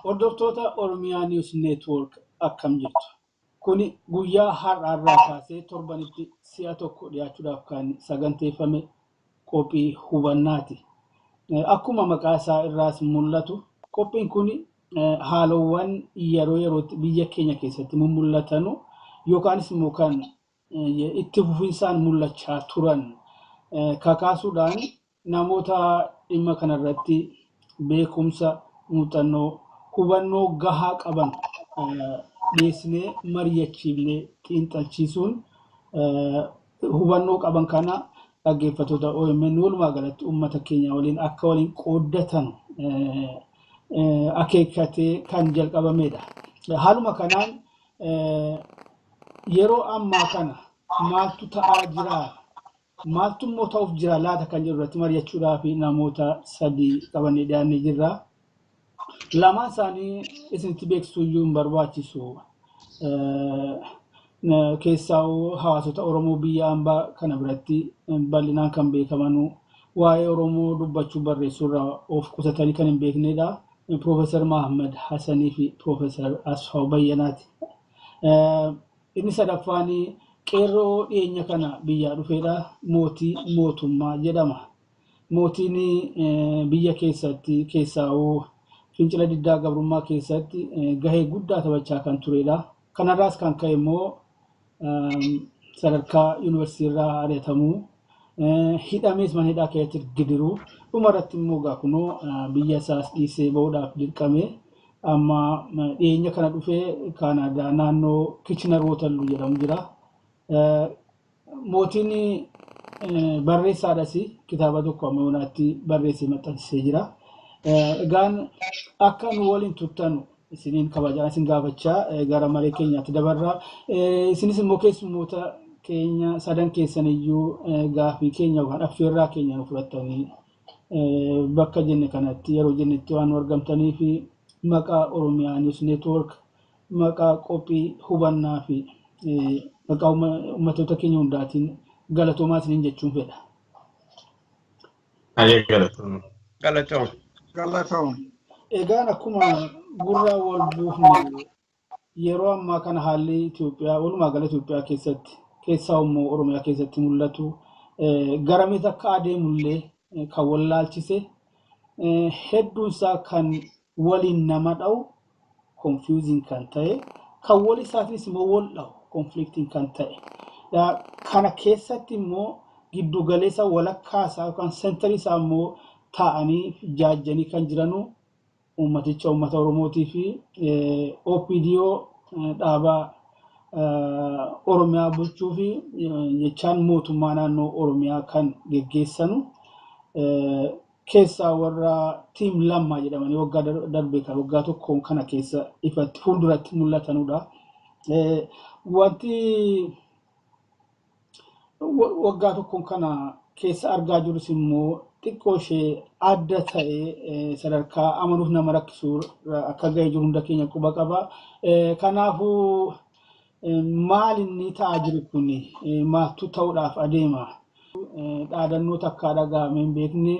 Hordoftoota Oromiyaa News Network akkam jirtu. Kuni guyyaa har'aa kaasee torbanitti si'a tokko dhiyaachuudhaaf kan saganteeffame qophii hubannaati. Akkuma maqaa isaa irraas mul'atu qophiin kun haalawwan yeroo yerootti biyya keenya keessatti mul'atanu yookaanis immoo kan itti fufinsaan mul'achaa turan kakaasuudhaan namoota dhimma kanarratti beekumsa muuxannoo hubannoo gahaa qaban dhiyeessinee mari'achiifnee xiinxalchiisuun hubannoo qaban kana dhaggeeffattoota OMN walumaa galatti uummata keenya waliin akka waliin qooddatan akeekkatee kan jalqabamedha. Haaluma kanaan yeroo ammaa kana maaltu ta'aa jira maaltu immoo ta'uuf jira laata kan jedhu irratti mari'achuudhaaf namoota sadii qabannee dhiyaannee jirra. Lamaan isaanii isinitti beeksisuu iyyuu hin barbaachisu. Keessaa hawaasota Oromoo biyya ambaa kana biratti bal'inaan kan beekamanu waa'ee Oromoo dubbachuu barreessuu irraa of qusatanii kan hin beeknedha. Profeesar Mahammad Hassanii fi Profeesar Asfaaw Bayyanaati. Inni sadaffaan qeerroo dhiyeenya kana biyyaa dhufedha. Mootii mootummaa jedhama. Mootiin biyya keessatti keessaa fincila diddaa gabrummaa keessatti gahee guddaa taphachaa kan turedha. Kanarraas kan ka'e immoo sadarkaa yuunivarsiitii irraa ari'atamuu hidhamees mana hidhaa keessatti gidiruu dhumarratti immoo gaakunoo biyya isaas dhiisee bahuudhaaf dirqame amma dhiyeenya kana dhufee Kaanaadaa naannoo Kitchener Waterloo jedhamu jira. Mootiin barreessaadhas kitaaba tokko amma yoonaatti barreessee maxxansisee jira. Egaan akka nu waliin turtanu isiniin kabajaa isin gaafachaa gara maree keenyaatti dabarraa. Isinis immoo keessummoota keenya sadan keessan iyyuu gaafii keenya yookaan affeerraa keenya nu fudhattanii bakka jenne kanatti yeroo jennetti waan nu argamtanii fi maqaa Oromiyaa News Network maqaa qophii hubannaa fi maqaa uummattoota keenya hundaatiin galatoomaa isiniin jechuun fedha. Ayee galatoom. Egaan akkuma gurraa wal buufne yeroo ammaa kana haalli Itoophiyaa walumaa gala Itoophiyaa keessatti keessaa immoo Oromiyaa keessatti mul'atu garamitti akka adeemullee kan wallaalchise hedduunsaa kan waliin nama dha'u confusing kan ta'e kan wal isaatiis immoo wal dha'u conflicting kan ta'e kana keessatti immoo giddu galeessa walakkaasaa yookaan sentarii isaa immoo ta'anii jaajjanii kan jiranu uummata Oromootii fi OPDO dhaabaa Oromiyaa bulchuu fi jechaan mootummaa naannoo Oromiyaa kan geggeessanu keessaa warra tiim lammaa jedhamanii waggaa darbee kan waggaa tokkoon kana keessa ifatti fuulduratti mul'atanudha. Wanti waggaa tokkoon kana keessa argaa jirus immoo xiqqoo ishee adda ta'ee sadarkaa amanuuf nama rakkisuu akka ga'ee jiru hunda keenya quba qaba. Kanaafuu maal inni ta'aa jiru kun maaltu ta'uudhaaf adeema? Dhaadannoo takka dhaga'amee hin beekne,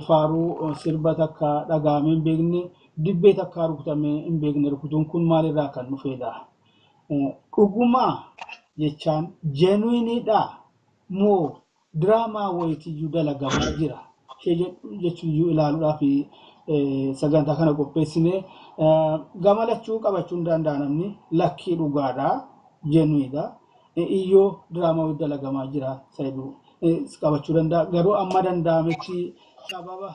faaruu sirba takka dhaga'amee hin beekne, dibbee takka rukutamee hin beekne rukutuun kun maalirraa kan dhufedha? Dhugumaa jechaan genuinidha moo draamaa wayitiyyuu dalagamaa jira jechuun ilaaluudhaaf sagantaa kana qopheessine gamalachuu qabachuu hin danda'an namni lakkii dhugaadha genuinidha iyyoo draamaa wayit dalagamaa jira sayyiduu qabachuu danda'a garuu amma danda'ametti sababa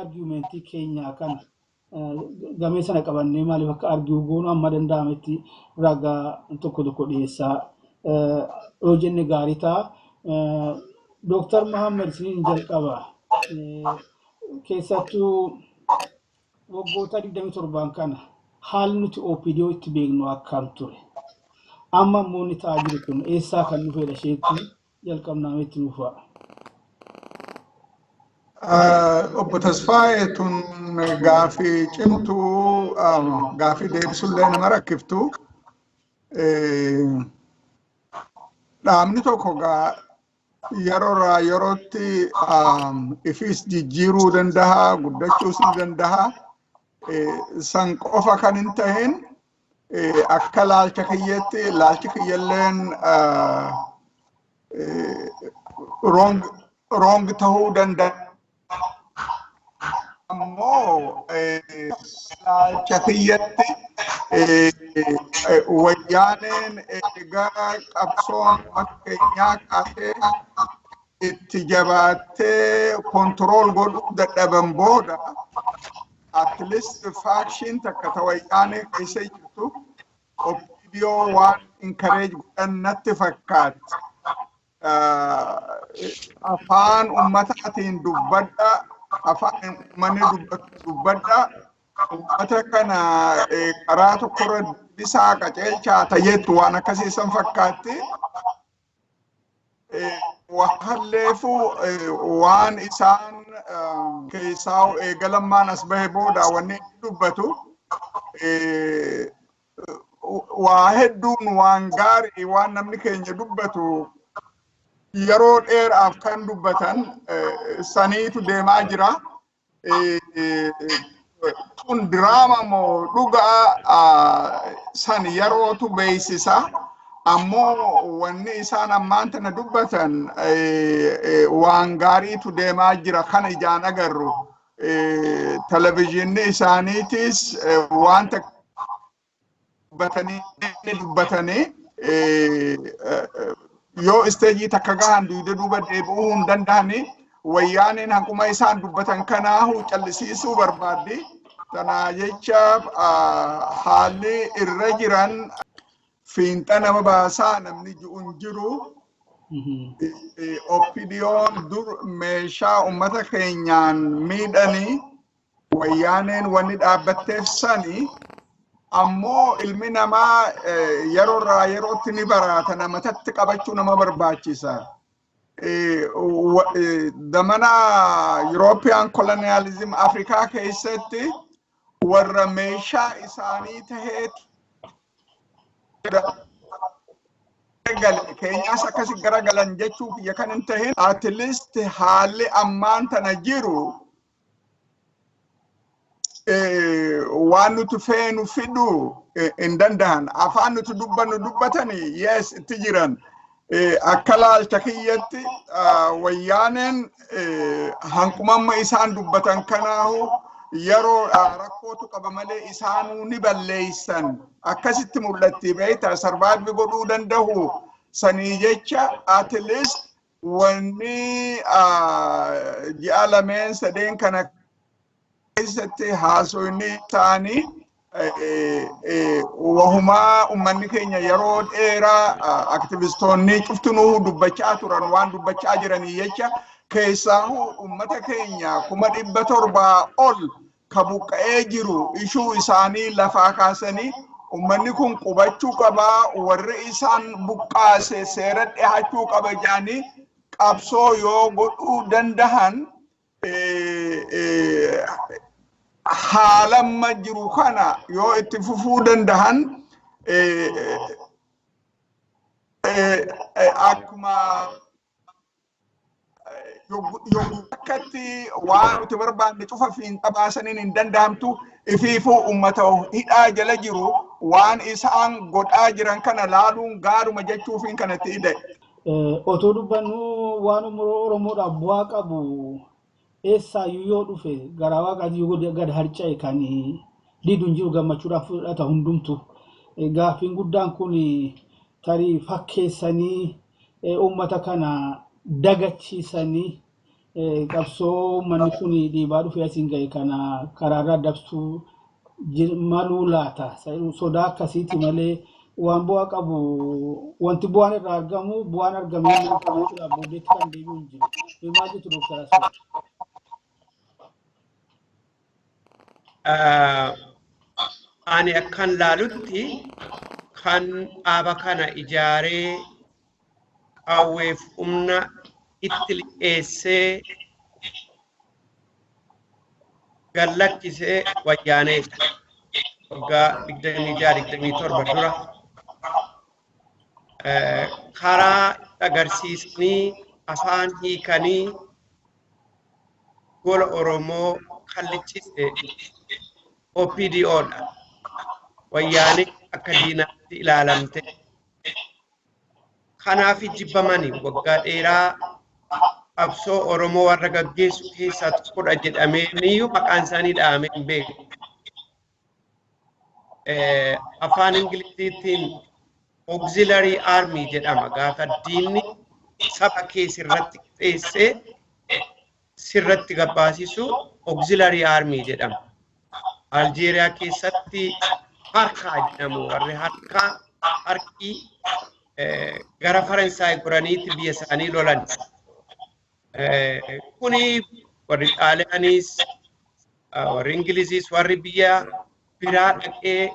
argumentii keenyaa kana gamee sana qabannee maaliif akka argiu goonu amma danda'ametti ragaa tokko tokko dhiyeessaa yoo jenne gaarii ta'a. Dr. Muhammad Sinin jalqaba keessattuu waggoota 27 kana haal nuti OPDO itti beeknu akkam ture. Amma immoo ni ta'aa jiru kun eessaa kan dhufedha isheetti jalqabnaa itti nuufaa. Obbo Tasfaayee tun gaafii cimtuu gaafii deebisullee nama rakkiftu. Dhaabni tokko yeroorraa yerootti ifis jijjiiruu danda'a, guddachuus ni danda'a. San qofa kan hin ta'in akka laalcha kiyyetti laalchi kiyyalleen wrong ta'uu danda'a. Ammoo laalcha kiyyatti wayyaaneen egaa qabsoon fakkeenyaa kaatee itti jabaattee kontirool godhuu dadhaban booda at least faction takka ta wayyaanee keessa jirtu OPDO waan encourage godhan natti fakkaatti. Afaan ummataatiin dubbadha. Afaan uummanni dubbadha. Ummata kana karaa tokkorra bisaa qaceelchaa ta'eetu waan akkasiisan fakkaatti. Wahalleefu waan isaan keessaa eegalammaan as bahe booda wanni dubbatu waa hedduun waan gaarii waan namni keenya dubbatu yeroo dheeraaf kan dubbatan saniitu deemaa jira. Tun diraama moo dhugaa san yerootu beeksisa. Ammoo wanni isaan ammaan tana dubbatan waan gaariitu deemaa jira kana ijaan agarru. Televiziyoonni isaaniitis wanta dubbatanii yoo isteejii takka gahan duuba deebi'uu hin danda'ani wayyaaneen hanquma isaan dubbatan kanaahu callisiisuu barbaaddi. Tanaa jecha haalli irra jiran fiinxa nama baasaa namni ji'uun jiru. OPDO'n dur meeshaa ummata keenyaan miidhanii wayyaaneen wanni dhaabbatteef sani ammoo ilmi namaa yeroorraa yerootti ni barata namatatti qabachuu nama barbaachisa. Damana European colonialism Afrikaa keessatti warra meeshaa isaanii tahee keenyaas akkasi garagalan jechuu biyya kan hin tahin at least haalli ammaan tana jiru waan nuti feenu fidu hin danda'an. Afaan nuti dubbatanii yes itti jiran akka laalcha kiyyatti wayyaaneen hanqumamma isaan dubbatan kanaahu yeroo rakkootu qaba malee isaanuu ni balleessan akkasitti mul'atti beektaa sarbaadbi godhuu danda'u. Sanii jecha at least wanni ji'a lameen sadeen kana keessatti haasoyni ta'anii wahumaa ummanni keenya yeroo dheeraa aktivistoonni cuftunuu dubbachaa turan waan dubbachaa jiranii jecha keessaahu ummata keenya 700 ol ka buqqa'ee jiru ishuu isaanii lafaa kaasanii ummanni kun qubachuu qabaa warri isaan buqqaase seera dhihachuu qaba jedhanii qabsoo yoo godhuu dandahan haalamma jiru kana yoo itti fufuu dandahan akkuma akkatti waan nuti barbaanne cufa fiinxa baasaniin hin danda'amtu ifiifuu ummata hidhaa jala jiru waan isaan godhaa jiran kana laaluun gaaruma jechuufiin kanatti hidhe. Otoo dubbannu waan Oromoodhaaf bu'aa qabu eessaayyuu yoo dhufe garaa waaqaatii gad harca'e kan diiduun jiru gammachuudhaaf fudhata hundumtu. Gaaffiin guddaan kun tarii fakkeessanii uummata kana dagachiisanii qabsoo manni kun dhiibaa dhufee asiin ga'e kana karaarraa dabsuu maluu laata. Sodaa akkasiiti malee waan bu'aa qabu wanti bu'aan irraa argamu bu'aan argamee booddeetti kan deebi'u hin jiru. Himaa jirtu Dr. Asoo. ani akkan laalutti kan dhaaba kana ijaaree qawweef humna itti liqeessee gallakkisee wayyaaneedha. Waggaa 26-27 dura karaa agarsiisanii afaan hiikanii gola Oromoo kallichise OPDOdha. Wayyaanee akka diinaatti ilaalamte. Kanaaf jibbamanii waggaa dheeraa qabsoo Oromoo warra gaggeessu keessaa tokkodha jedhamee niyyuu maqaan isaanii dhahamee hin beeku. Afaan Ingiliziitiin auxiliary army jedhama. Gaafa diinni saba kee sirratti qixeessee sirratti gabbaasisu auxiliary army jedhama. Aljeeriyaa keessatti harkaa jedhamu warri harkii gara Faransaay goraniitti biyya isaanii lolan. Kuni warri Xaaliyaanis warri Ingiliziis warri biyya biraa dhaqee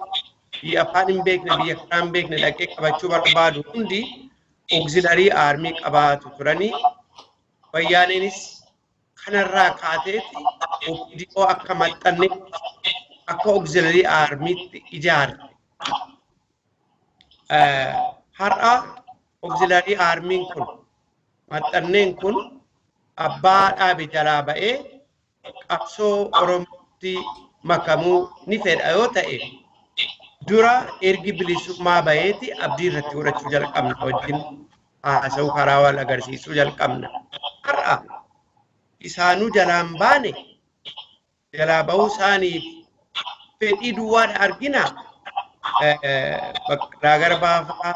biyya afaan hin beekne biyya karaa hin beekne dhaqee qabachuu barbaadu hundi auxiliary army qabaatu turanii. Wayyaaneenis kanarraa kaateeti OPDO akka maxxanne akka auxiliary armytti ijaarte. Har'a auxiliary armyin kun maxxanneen kun abbaa dhaabe jalaa ba'ee qabsoo Oromootti makamuu ni fedha yoo ta'e dura ergi bilisummaa ba'eeti abdii irratti godhachuu jalqabna wajjin haasa'uu karaa wal agarsiisuu jalqabna. Har'a isaanuu jalaan baane jalaa ba'uu isaaniif fedhii duwwaadha argina. Baqqalaa Garbaa fa'aa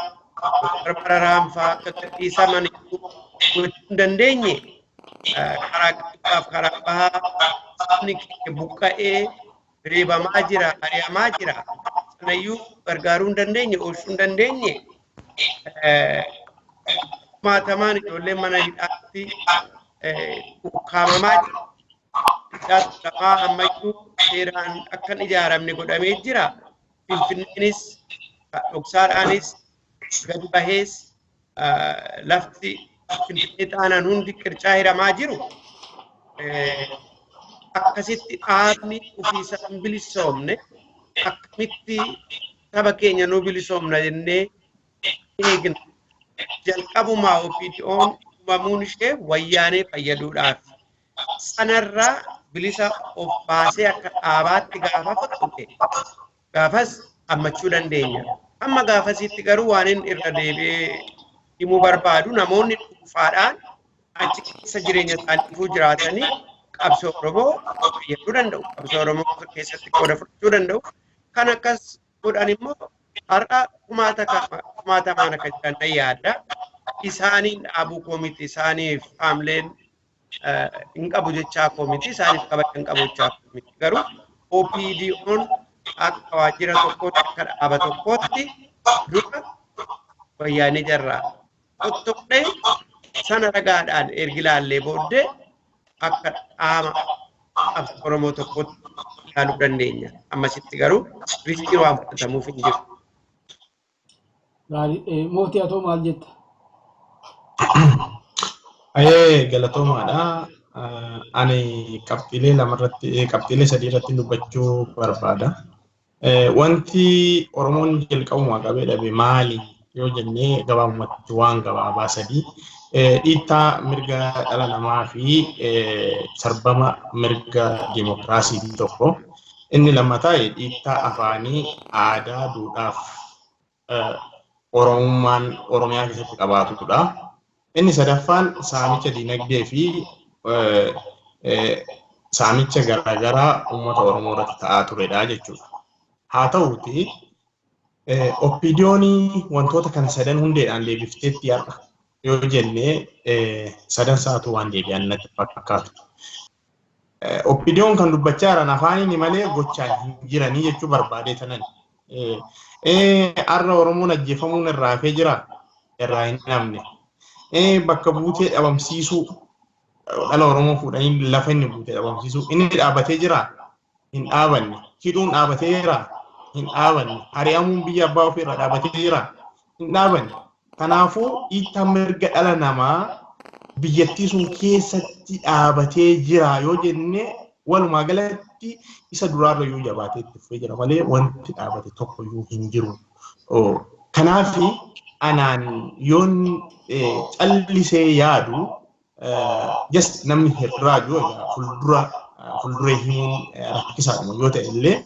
Mararaan fa'aa akka dhiisaman gochuu hin dandeenye. Karaa qixxaaf karaa bahaa sabni keenya buqqa'ee reebamaa jira, ari'amaa jira. Sanayyuu gargaaruu hin dandeenye, oolchuu hin dandeenye. Maatamaan ijoolleen mana hidhaatti ukkaamamaa jira. Hidhaatti lafaa ammayyuu seeraan akkan ijaaramne godhamee jira. Finfinneenis dhoksaadhaanis gadi bahees lafti Finfinnee taanaan hundi qircaa hiramaa jiru. Akkasitti dhaabni ofiisaa hin bilisoomne akkamitti saba keenya nu bilisoomna jennee eegna. Jalqabumaa OPDO'n uumamuun ishee wayyaanee fayyaduudhaaf. Sanarraa bilisa of baasee akka dhaabaatti gaafa fudhate gaafas ammachuu dandeenya. Amma gaafasitti garuu waan inni irra deebi'ee himuu barbaadu namoonni dhuunfaadhaan achi keessa jireenya isaanii jiraatanii qabsoo Oromoo fayyaduu danda'u. Qabsoo Oromoo keessatti qooda fudhachuu danda'u. Kan akkas godhan immoo har'a kumaatamaan akka jiran yaadda. Isaaniin dhaabuu koomiti isaaniif haamleen hin qabu jechaa koomiti isaaniif kabaja hin qabu jechaa koomiti. Garuu OPDO'n akka waajjira tokkootti akka dhaaba tokkootti dura wayyaanee jarraa tokkodhee sana ragaadhaan ergi ilaallee booddee akka dhaaba qabsoo Oromoo tokkotti ilaaluu dandeenya. Ammasitti garuu riskii waan fudhatamuuf hin jiru. Mootii atoo maal jetta? Galatoomaadha. Ani qabxiilee sadii irratti dubbachuu barbaada. Wanti Oromoon jalqabumaa qabee dhabe maali yoo jennee gabaabumatti waan gabaabaa sadii dhiittaa mirga dhala namaa fi sarbama mirga dimokiraasii tokko. Inni lammataa dhiittaa afaanii, aadaa, duudhaaf Oromummaan Oromiyaa keessatti qabaatudha. Inni sadaffaan saamicha dinagdee fi saamicha garaagaraa uummata Oromoo irratti ta'aa turedha jechuudha. Haa ta'uuti OPDO'n wantoota kana sadan hundeedhaan deebifteetti har'a yoo jennee sadan saatu waan deebi'an natti fakkaatu. OPDO'n kan dubbachaa jiran afaaniin malee gochaan hin jiranii jechuu barbaadee tanan. Har'a Oromoon ajjeefamuun irraa hafee jira irraa hin namne. Bakka buutee dhabamsiisuu dhala Oromoo fuudhanii lafa inni buutee dhabamsiisuu inni dhaabatee jira hin dhaabanne. Hidhuun dhaabatee jira hin dhaabanne ari'amuun biyya abbaa ofirra dhaabatee jira hin dhaabanne kanaafuu dhiittaa mirga dhala namaa biyyattii sun keessatti dhaabatee jira yoo jenne walumaa galatti isa duraarra yoo jabaatee itti fufee jira malee wanti dhaabate tokko yoo hin jiru. Kanaaf anaan yoon callisee yaadu just namni hirraaju fuulduree himuun rakkisaadhuma yoo ta'e illee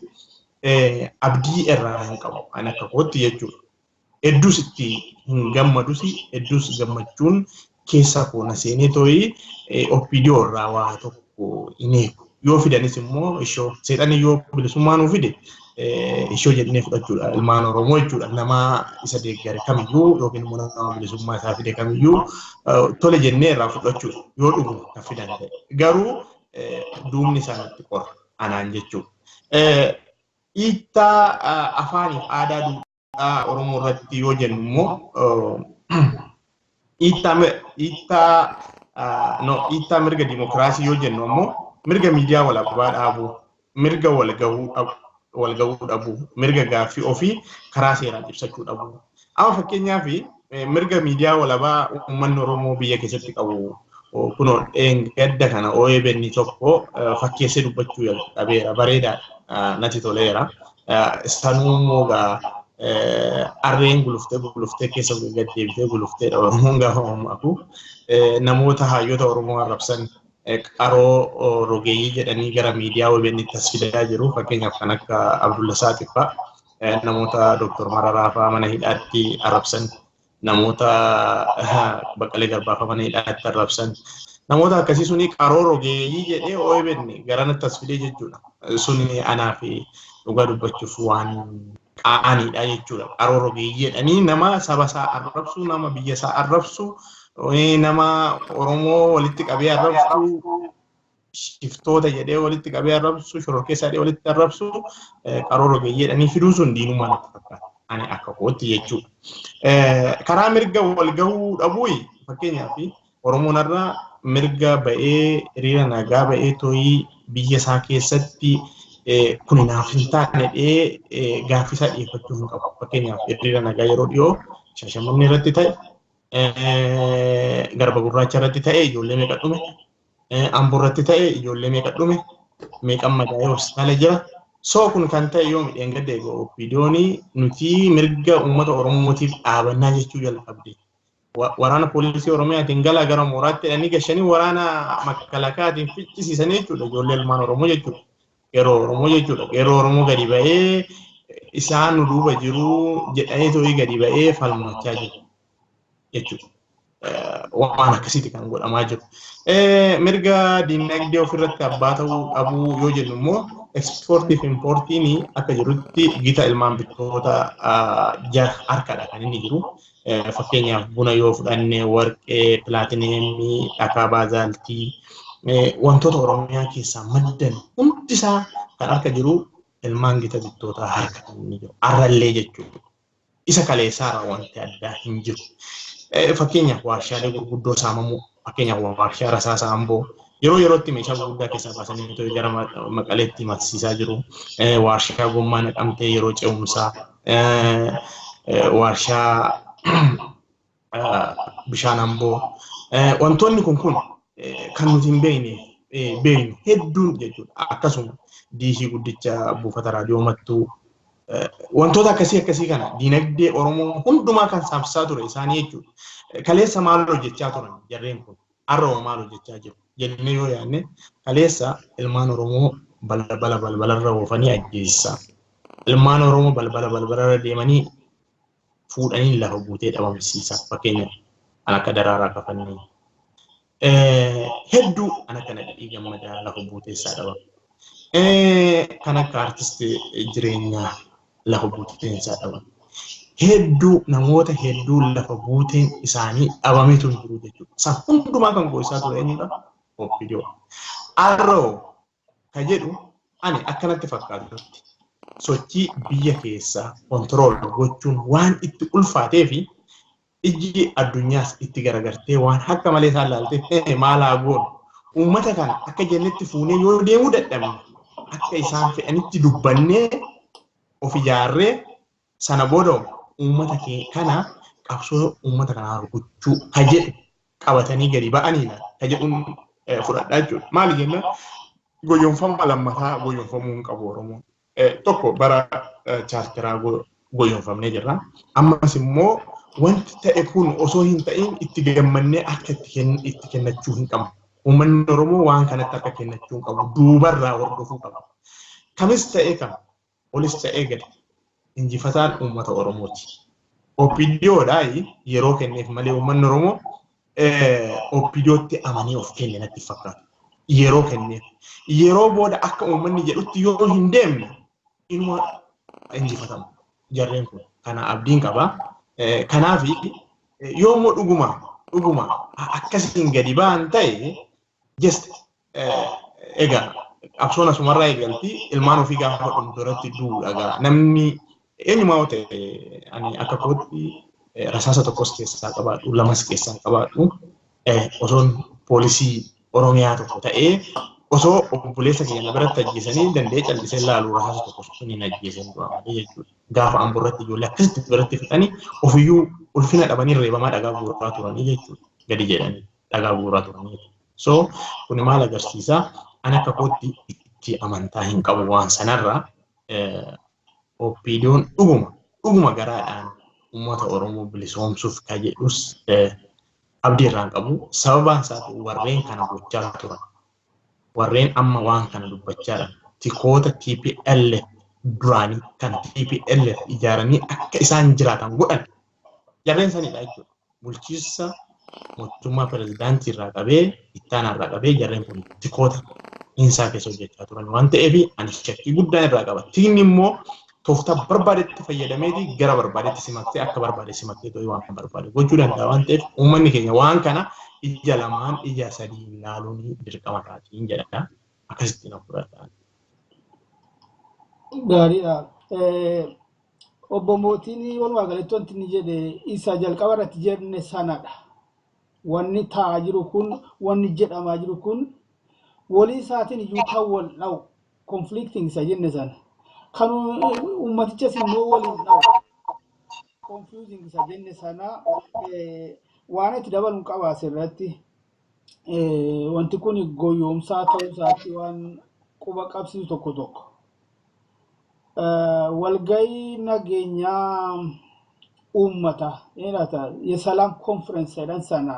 abdii irraa hin qabu an akka kootti jechuudha. Hedduus itti hin gammadus hedduus gammachuun keessa koona seenee tooyi OPDO irraa waa tokko hin eegu. Yoo fidanis immoo ishoo seexanni yoo bilisummaa nuu fide ishoo jennee fudhachuudha ilmaan Oromoo jechuudha nama isa deeggare kamiyyuu yookiin immoo nama bilisummaa isaa fide kamiyyuu tole jennee irraa fudhachuudha yoo dhugu kan fidan ta'e garuu duumni isaanitti qora anaan jechuudha. Dhiittaa afaaniif aadaa duudhaa Oromoo irratti yoo jennu immoo dhiittaa mirga dimokiraasii yoo jennu immoo mirga miidiyaa walabaa dhaabuu, mirga walgahuu dhabuu, mirga gaaffii ofii karaa seeraan ibsachuu dhabuu. Amma fakkeenyaaf mirga miidiyaa walabaa uummanni Oromoo biyya keessatti qabu kunoo gadda kana OBN tokko fakkeessee dubbachuu jalqabeera bareedaadha natti toleera. Sanuu immoo arreen guluftee keessa gaddeebitee gulufteedha Oromoon gaafa uumamu namoota hayyoota Oromoo arrabsan qaroo rogeeyyii jedhanii gara miidiyaa OBN as fidaa jiru. Fakkeenyaaf kan akka Abdulla Saaxiffaa namoota Dr. Mararaa fa'aa mana hidhaatti arrabsan, namoota Baqqalee Garbaa fa'aa mana hidhaatti arrabsan, namoota akkasii suni qaroo rogeeyyii jedhee OBN garanatti as fidee jechuudha. Suni anaa fi dhugaa dubbachuuf waan qaaniidha jechuudha. Qaroo rogeeyyii jedhanii nama saba isaa arrabsu, nama biyya isaa arrabsu, nama Oromoo walitti qabee arrabsu, shiftoota jedhee walitti qabee arrabsu, shororkeessaa jedhee walitti arrabsu, qaroo rogeeyyii jedhanii fiduu sun diinummaa natti fakkaata. Ani akka kootti jechuudha. Karaa mirga walgahuu dhabuu fakkeenyaaf Oromoon irraa mirga ba'ee hiriira nagaa ba'ee tooyii biyya isaa keessatti kun naaf hin taane dhee gaaffii isaa dhiyeeffachuu hin qabu. Fakkeenyaaf hiriira nagaa yeroo dhiyoo Shaashamannee irratti ta'e Garba Gurraacha irratti ta'e ijoollee meeqa dhume, Amboo irratti ta'e ijoollee meeqa dhume, meeqan madaa'ee hospitaala jira. Soo kun kan ta'e yoo midhaan gadda eeguu OPDO'n nuti mirga uummata Oromootiif dhaabannaa jechuu jalqabde. Waraana poolisii Oromiyaatiin galaa gara mooraatti jedhanii gashanii waraana makkalakaatiin ficcisiisan jechuudha ijoollee ilmaan Oromoo jechuudha. Yeroo Oromoo jechuudha. Yeroo Oromoo gadi ba'ee isaan nu duuba jiru jedhanii too'ii gadi ba'ee falmachaa jiru jechuudha. Waan akkasiiti kan godhamaa jiru. Mirga diinagdee ofirratti abbaa ta'uu dhabuu yoo jennu immoo ekspoortii fi impoortiin akka jirutti gita ilmaan bittoota harkadha kan inni jiru. Fakkeenyaaf buna yoo fudhanne warqee, pilaatineemii, dhakaa baazaaltii wantoota Oromiyaa keessaa maddan hundi isaa kan harka jiru ilmaan gita bittoota harka kan inni jiru. Arrallee jechuudha. Isa kaleessaarraa wanti addaa hin jiru. Fakkeenyaaf waarshaalee gurguddoo saamamuu, fakkeenyaaf warshaa Rasaasaa Amboo yeroo yerootti meeshaa gurguddaa keessaa baasanii gara Maqaleetti maksiisaa jiru. Warshaa gommaa Naqamtee yeroo ce'umsaa, warshaa bishaan Amboo wantoonni kun kan nuti hin beekne hedduun jechuudha. Akkasuma diishii guddicha buufata raadiyoo Mattuu wantoota akkasii kana diinagdee Oromoo hundumaa kan saamsisaa ture isaanii jechuudha. Kaleessa maal hojjechaa turan jarreen kun har'a maal hojjechaa jiru jennee yoo yaadne kaleessa ilmaan Oromoo balbalarra oofanii ajjeesisaa. Ilmaan Oromoo balbalarra deemanii fuudhanii lafa buutee dhabamsiisaa. Fakkeenyaaf kan akka daraaraa kafannee hedduu kan akka Nadhii Gammadaa lafa buuteessaa dhabame. Kan akka artistii jireenyaa lafa buuteensaa dhabame. Hedduu namoota hedduu lafa buuteen isaanii dhabameetu hin jiru jechuudha. Isaan hundumaa kan goosaa ture eenyudha? OPDO. Arroo kan jedhu ani akkanatti fakkaatutti sochii biyya keessaa kontirool gochuun waan itti ulfaatee fi ijji addunyaas itti garagartee waan akka malee isaan laaltee maalaa goonu uummata kana akka jennetti fuunee yoo deemuu dadhabne akka isaan fedhanitti dubbannee of ijaarree sana booda uummata kana qabsoo uummata kanaa gochuu hajedhu qabatanii gadi ba'aniidha. Hajedhuun fudhadhaa jechuudha. Maali jenna goyoonfama lammataa goyoonfamuu hin qabu Oromoon. Tokko bara chaartiraa goyoonfamnee jirra. Ammas immoo wanti ta'e kun osoo hin ta'in itti gammannee akka itti kennachuu hin qabnu. Uummanni Oromoo waan kanatti akka kennachuu hin qabu. Duubarraa hordofuu qaba. Kamis ta'ee kam olis ta'ee gadi injifataan uummata Oromooti. OPDOdhaa yeroo kenneef malee uummanni Oromoo OPDOtti amanii of kenne natti fakkaata. Yeroo kenneef. Yeroo booda akka uummanni jedhutti yoo hin deemne inuma injifatamu. Jarreen kun kana abdiin qaba. Kanaaf yoommoo dhuguma akkasiin gadi ba'an ta'e just egaa qabsoon asumarraa eegalti ilmaan ofii gaafa hodhamu duratti duudhagaa namni eenyumaa ta'e ani akka kootti rasaasa tokkos keessaa qabaadhu lamas keessaa qabaadhu osoon poolisii Oromiyaa tokko ta'ee osoo obboleessa keenya biratti ajjeesanii danda'ee callisee laaluu rasaasa tokkos sun hin ajjeesan du'amadha jechuudha. Gaafa amburratti ijoollee akkasitti biratti fixanii ofiyyuu ulfina dhabanii reebamaa dhagaa guuraa turanii jechuudha. Gadi jedhanii dhagaa guuraa turanii. So kun maal agarsiisa? Ani akka kootti itti amantaa hin qabu waan sanarraa OPDOon dhuguma garaadhaan uummata Oromoo bilisoomsuuf kan jedhus abdii irraan qabu. Sababaan isaati warreen kana gochaa turan. Warreen amma waan kana dubbachaa jiran tikoota TPLF duraanii kan TPLF ijaaranii akka isaan jiraatan godhan jarreen sanidha jechuudha. Bulchiinsa mootummaa pirezidaantii irraa qabee ittaanaa irraa qabee jarreen kun tikoota insaa keessa hojjechaa turan waan ta'eef ani shakkii guddaan irraa qaba. Tiinni immoo tooftaa barbaadetti fayyadameeti gara barbaadetti simaktee akka barbaade simaktee ta'uu waan barbaade gochuu danda'a waan ta'eef uummanni keenya waan kana ija lamaan ija sadii ilaaluun dirqama taatiin jedha. Akkasitti na fudhata. Gaariidha. Obbo Mootiin walumaa galatti wanti inni jedhe isa jalqaba irratti jenne sanadha. Wanni ta'aa jiru kun wanni jedhamaa jiru kun walii isaatiin iyyuu kan wal dha'u konfliktiin isa jenne sana. Kan uummatichas immoo waliin dha'u confusing isa jenne sana waan itti dabaluun qaba asirratti wanti kun goyoomsaa ta'uu isaatti waan quba qabsiisu tokko. Walgahii nageenyaa uummata የሰላም ኮንፈረንስ jedhan sana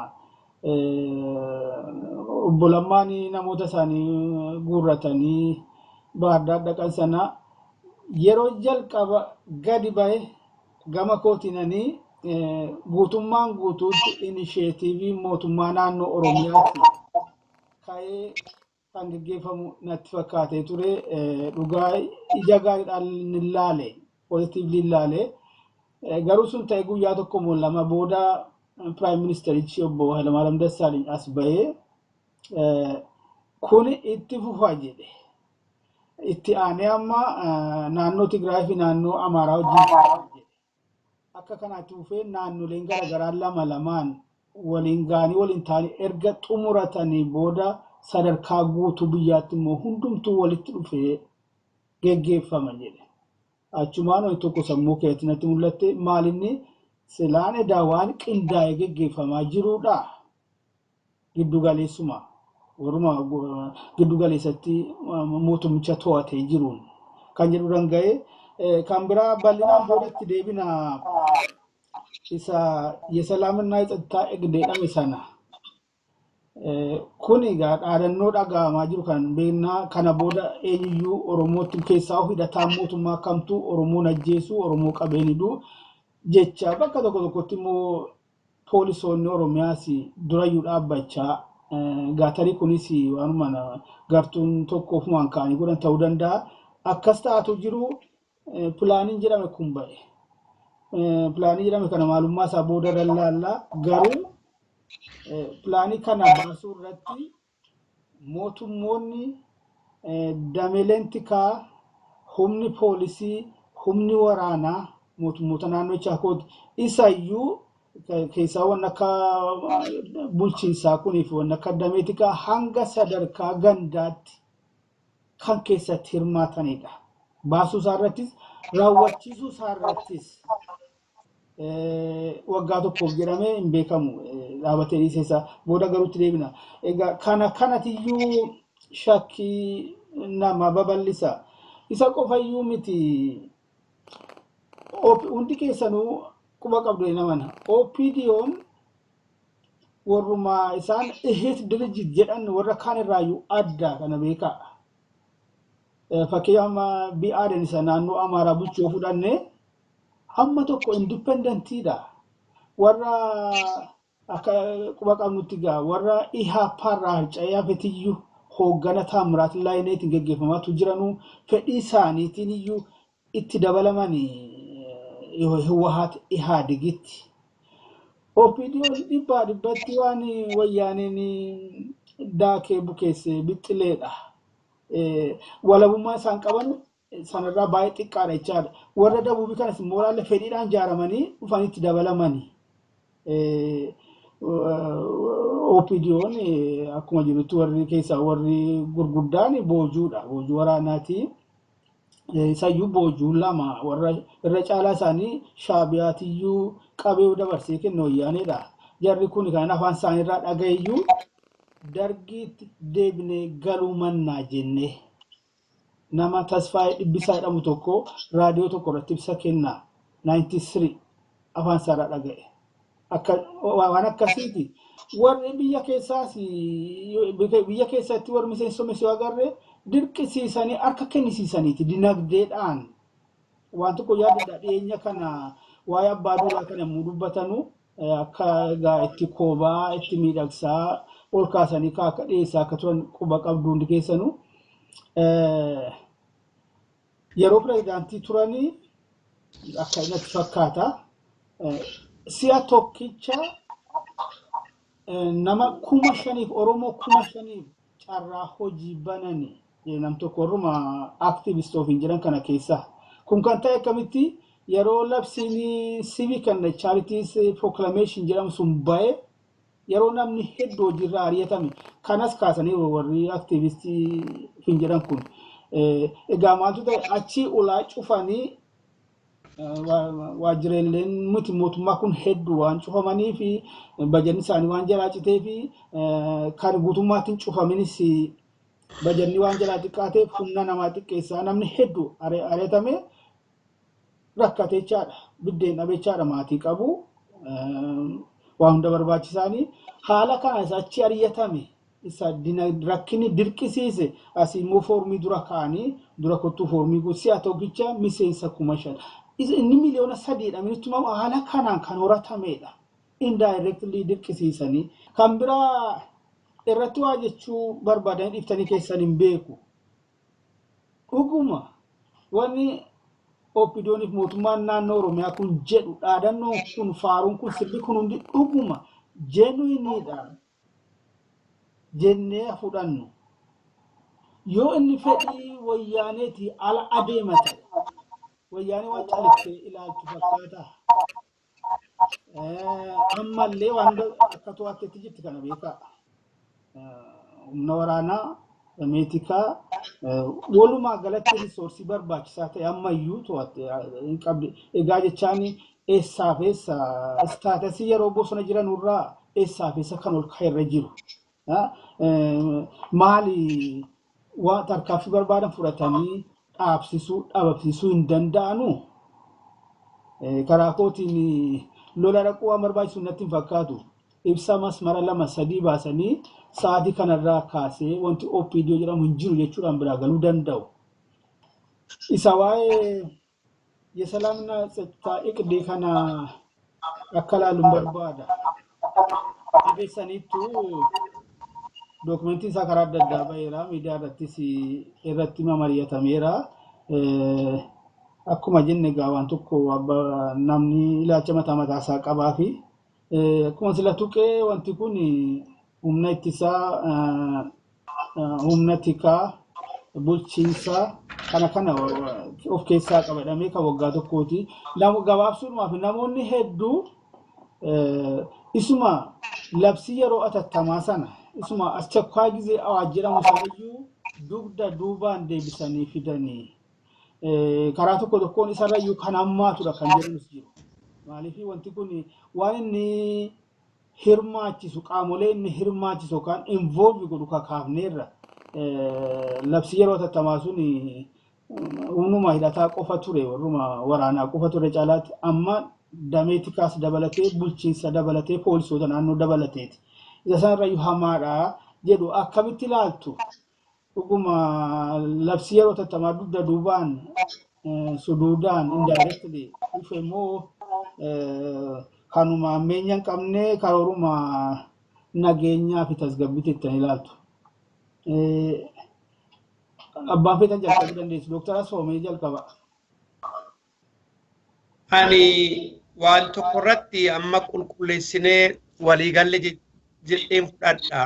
obbo Lammaan namoota isaanii guurratanii baaddaa dhaqan sana yeroo jalqaba gadi ba'e gama kootinanii guutummaan guutuutti inisheetiivii mootummaa naannoo Oromiyaatti ka'ee kan gaggeeffamu natti fakkaatee ture. Dhugaa ija gaariidhaan ilaale pozitiivli ilaale garuu sun ta'e guyyaa tokko moo lama booda Prime Ministerichi obbo Hayilamaariyaam Dassaaleeny as ba'ee kun itti fufaa jedhe. Itti aanee amma naannoo Tigraay fi naannoo Amaaraa wajjin akka kanaatti dhufee naannoleen garaagaraa lamaan waliin gaanii waliin ta'anii erga xumuratanii booda sadarkaa guutuu biyyaatti immoo hundumtuu walitti dhufee geggeeffama jedhe. Achumaan wanti tokko sammuu keetti natti mul'atte maalinni silaan edaa waan qindaa'ee geggeeffamaa jirudha. Giddu galeessuma waruma giddu galeessatti mootummicha to'atee jiruun kan jedhu dhanga'ee kan biraa bal'inaan boodatti deebina isa የሰላምና የጸጥታ እቅድ jedhame sana. Kun egaa dhaadannoo dhaga'amaa jiru kan beeknaa kana booda eenyuyyuu Oromootti keessaa hidhataa mootummaa kamtuu Oromoon ajjeesuu Oromoo qabeenidhu jecha bakka tokkotti immoo poolisoonni Oromiyaas durayyuu dhaabbachaa gaatarii kunis waanuma gartuun tokko ofumaan kaanii godhan ta'uu danda'a. Akkas ta'atu jiru pilaaniin jedhame kun ba'e. Pilaanii jedhame kana maalummaa isaa booda dallaallaa garuu pilaanii kana baasuu irratti mootummoonni dameeleen tikaa humni poolisii humni waraanaa mootummoota naannoo Chaakooti isayyuu keessaa waan akka bulchiinsaa kuniif waan akka damee tikaa hanga sadarkaa gandaatti kan keessatti hirmaatanidha. baasuu isaarrattis raawwachiisuu isaarrattis waggaa tokkoof jedhamee hin beekamu dhaabatee dhiiseessa booda garuutti deebina. Egaa kanatiyyuu shakkii nama babal'isa. Isa qofayyuu miti hundi keessanuu quba qabdu namana. OPDO'n warrumaa isaan ihit dirijit jedhan warra kaan irraayyuu adda kana beekaa. Fakkeenyaaf BRN isa naannoo Amaaraa bulchuu fudhanne hamma tokko indipendentiidha. Warra akka quba qabnutti gaa warra IHAParraa harca'ee hafetiyyuu hooggana Taamiraat Laayineetiin geggeeffamaatu jiranuu fedhii isaaniitiin iyyuu itti dabalamanii Hiwaat Ihaadegitti. OPDO'n dhibbatti waan wayyaaneen daakee bukeesse bixxileedha. Walabummaa isaan qaban sanarraa baay'ee xiqqaadha jechaadha. Warra dabuubii kanas mooraalee fedhiidhaan ijaaramanii dhufanii itti dabalamanii. OPDO'n akkuma jirutti warri keessaa warri gurguddaan boojuudha. Boojuu waraanaati. Isayyuu boojuu lama warra irra caalaa isaanii Shaabiyaatiyyuu qabee dabarsee kennu wayyaaneedha. Jarri kun kan afaan isaaniirraa dhagayeyyuu dargiitti deebinee galuu mannaa jenne nama Tasfaayee Dhibbisaa jedhamu tokko raadiyoo tokko irratti ibsa kenna 93 afaan isaarraa dhagaye. Waan akkasiiti warri biyya keessatti warri miseensonni si agarre dirqisiisanii harka kennisiisaniiti dinagdeedhaan waan tokko yaadadha dhiyeenya kana waa'ee abbaa duulaa kana immoo dubbatanu akka egaa itti koobaa itti miidhagsaa ol kaasanii akka dhiyeessaa akka turan quba qabdu hundi keessanu yeroo pirezidaantii turanii akka natti fakkaata si'a tokkicha nama 5,000 Oromoo 5,000 carraa hojii banani nam tokko warruma activist of jiran kana keessa kun kan ta'e akkamitti yeroo labsiin civic and charities proclamation jedhamu sun ba'e yeroo namni hedduu hojiirraa ari'atame kanas kaasanii warri activist hin jedhan kun egaa maaltu ta'e achii ulaa cufanii waajjireeleen miti mootummaa kun hedduu waan cufamanii fi bajanni isaanii waan jalaa citee fi kan guutummaatiin cufaminis bajanni waan jalaa xiqqaateef humna namaa xiqqeessaa namni hedduu ari'atame rakkateechaadha biddeen dhabeechaadha maatii qabu waan hunda barbaachisaanii haala kanas achi ari'atame isa rakkinni dirqisiise asii immoo foormii dura kaanii dura kottuu foormii si'a tokkicha miseensa 5,000 inni miliyoona 3dha minituma haala kanaan kan horatameedha indirectly dirqisiisanii kan biraa irratti waa jechuu barbaadan dhiftanii keessan hin beeku dhuguma wanni OPDO'niif mootummaan naannoo Oromiyaa kun jedhu dhaadannoon kun faaruun kun sirbi kun hundi dhuguma genuineedha jennee fudhannu yoo inni fedhii wayyaaneeti ala adeemate wayyaanee waan califtee ilaalchu fakkaata ammallee waan akka to'atteetti jirti kana beekaa humna waraanaa meetikaa walumaa galatti risoorsii barbaachisaa ta'e ammayyuu to'atte hin qabdi egaa jechaan eessaaf eessa istaatasii yeroo bosona jiran irraa eessaaf eessa kan ol ka'eerra jiru maali waan tarkaanfii barbaadan fudhatanii dhabamsiisuu hin danda'anu karaa kootiin lola dhaquu waan barbaachisu natti hin fakkaatu ibsa masmara 2-3 baasanii sa'aatii kanarraa kaasee wanti OPDO jedhamu hin jiru jechuudhaan biraa galuu danda'u. Isa waa'ee የሰላምና ጸጥታ እቅድ kana akka laaluun barbaada. Adeessaniitu dokumentii isaa karaa adda addaa baheera miidiyaa irratti mari'atameera. Akkuma jenne egaa waan tokko namni ilaalcha mataa isaa qabaa fi akkuma sila tuqee wanti kun humna ittisaa humna tikaa bulchiinsaa kana of keessaa qabadhamee kan waggaa tokkooti. Gabaabsuudhumaaf namoonni hedduu isuma labsii yeroo atattamaa sana isuma aschakkaa gizee awwaaj jedhamu sanayyuu dugda duubaan deebisanii fidanii karaa tokko tokkoon isarrayyuu kan hammaatudha kan jedhamus jiru. Maaliif wanti kun waan inni hirmaachisu qaamolee inni hirmaachisu kan involve godhu kakaafneerra labsi yeroo tattamaa sun uumama hidhataa qofa ture warruma waraanaa qofa ture caalaatti amma damee tikaas dabalatee bulchiinsa dabalatee poolisoota naannoo dabalateeti. Isa sanarrayyuu hamaadha jedhu akkamitti ilaaltu dhuguma labsi yeroo tattamaa dugda duubaan suduudaan indirectly dhufe immoo kanuma ammeenya hin qabne karooruma nageenyaa fi tasgabbiitti ittiin ilaaltu. Abbaan feetan jalqabuu dandeessu. Dooktar Asfaw jalqaba. Ani waan tokko irratti amma qulqulleessinee waliigalle jedheen fudhadha.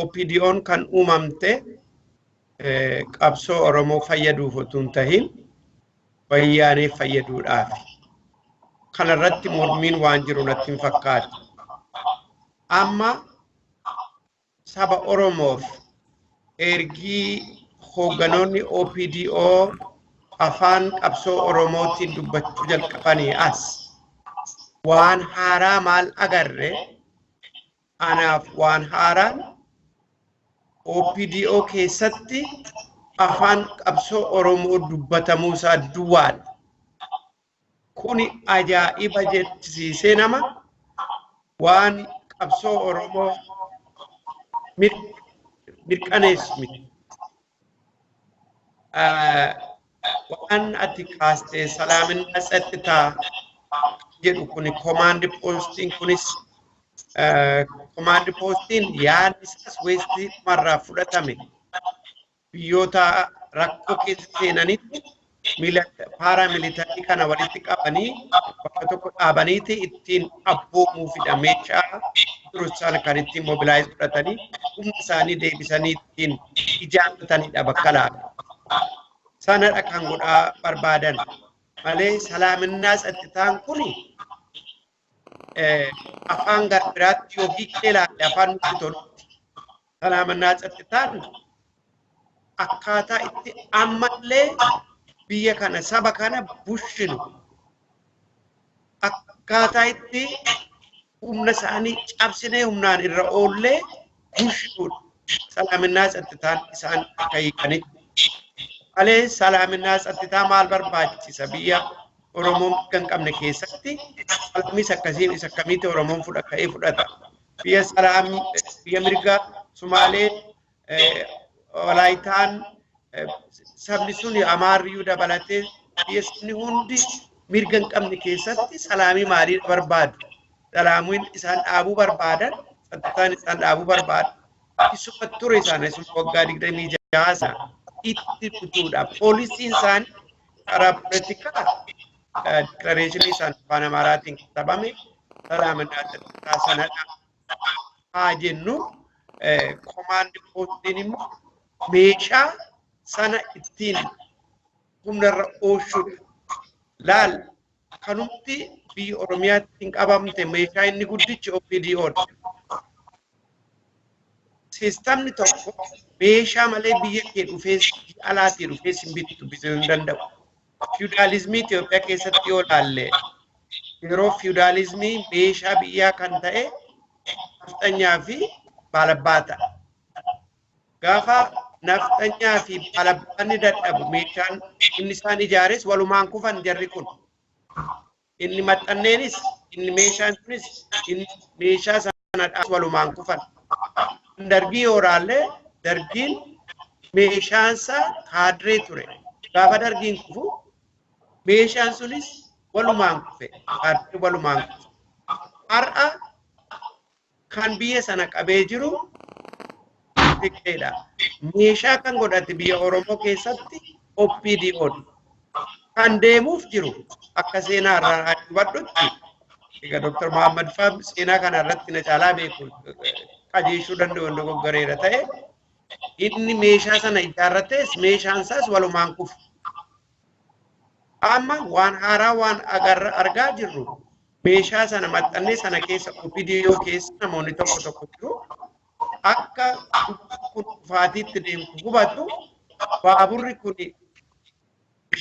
OPDO'n kan uumamte qabsoo Oromoo fayyaduuf otoo hin tahin wayyaanee fayyaduudhaaf. Kanarratti mormiin waan jiru natti hin fakkaatu. Amma saba Oromoof ergii hoogganoonni OPDO afaan qabsoo Oromootiin dubbachuu jalqabanii as waan haaraa maal agarre anaaf waan haaraan OPDO keessatti afaan qabsoo Oromoo dubbatamuu isaa duwwaadha. Kuni ajaa'iba jechisiisee nama waan qabsoo Oromoo mirkaneessu miti. Waan ati kaastee salaaminna tsattitaa jedhu kuni komaandi poostiin kunis komaandi poostiin yaadni isaas weestii marraa fudhatame biyyoota rakkoo keessa seenanitti paramilitarii kana walitti qabanii bakka tokko dhaabaniiti ittiin abboomuufidha meeshaa durusaan kan ittiin mobilaayiz fudhatanii humna isaanii deebisanii ittiin ijaarratanidha bakka laata. Sanadha kan godhaa barbaadan malee salaaminaa tsattitaan kuni afaan garbiraatti yoo hiikkee ilaalle afaan nutti tolutti salaaminaa tsattitaan akkaataa itti ammallee biyya kana saba kana bushinu akkaataa itti humna isaanii cabsinee humnaan irra oollee bushinuudha. Salaaminaa tsattitaan isaan akka hiikanitti. Malee salaaminaa tsattitaa maal barbaachisa biyya Oromoon kan qabne keessatti salaamis akkasiin isa akkamitti Oromoon fudhata. Biyya mirgaa Sumaalee Walaayitaan sabni sun Amaarriyyuu dabalatee biyya sabni hundi mirga hin qabne keessatti salaamii maalii barbaadu? Salaamuun isaan dhaabuu barbaadan, tsattitaan isaan dhaabuu barbaadan. Isuma ture isaan isuma waggaa 26 itti kutuudha. Poolisiin isaanii karaa poolitikaa dikilareeshinii isaan afaan Amaaraatiin katabame salaaminaa tsattitaa sanadha. Haa jennu komaandi poostiin immoo meeshaa sana ittiin humnarra oolchuudha. Laal kanumti biyya Oromiyaatti hin qabamte meeshaa inni guddichi OPDO'dha. Siistamni tokko meeshaa malee biyya kee dhufees alaatii dhufees hin bittu bituu hin danda'u. Fiudaalizimii Itoophiyaa keessatti yoo laalle yeroo fiudaalizimii meeshaa biyyaa kan ta'e nafxanyaa fi baalabbaata. Gaafa nafxanyaa fi baalabbaanni dadhabu meeshaan inni isaan ijaares walumaan kufan jarri kun. Inni maxxanneenis inni meeshaan kunis inni meeshaa sanadhaas walumaan kufan. Dargii yooraallee dargiin meeshaansaa kaadiree ture. Gaafa dargiin kufu meeshaan sunis walumaan kufe. Kaadiree walumaan kufe. Har'a kan biyya sana qabee jiru fiqeedha. Meeshaa kan godhate biyya Oromoo keessatti OPDO'dha. Kan deemuuf jiru akka seenaa irraa hubadhutti egaa Dr. Muhammad Faa seenaa kana irratti na caalaa beeku qajeeshuu danda'u wanta goggoreera ta'e inni meeshaa sana ijaarrates meeshaan isaas walumaan kufu. Amma waan haaraa waan argaa jirru meeshaa sana maxxannee sana keessa OPDO keessa namoonni tokko jiru akka kufaatiitti deemtu hubatu baaburri kun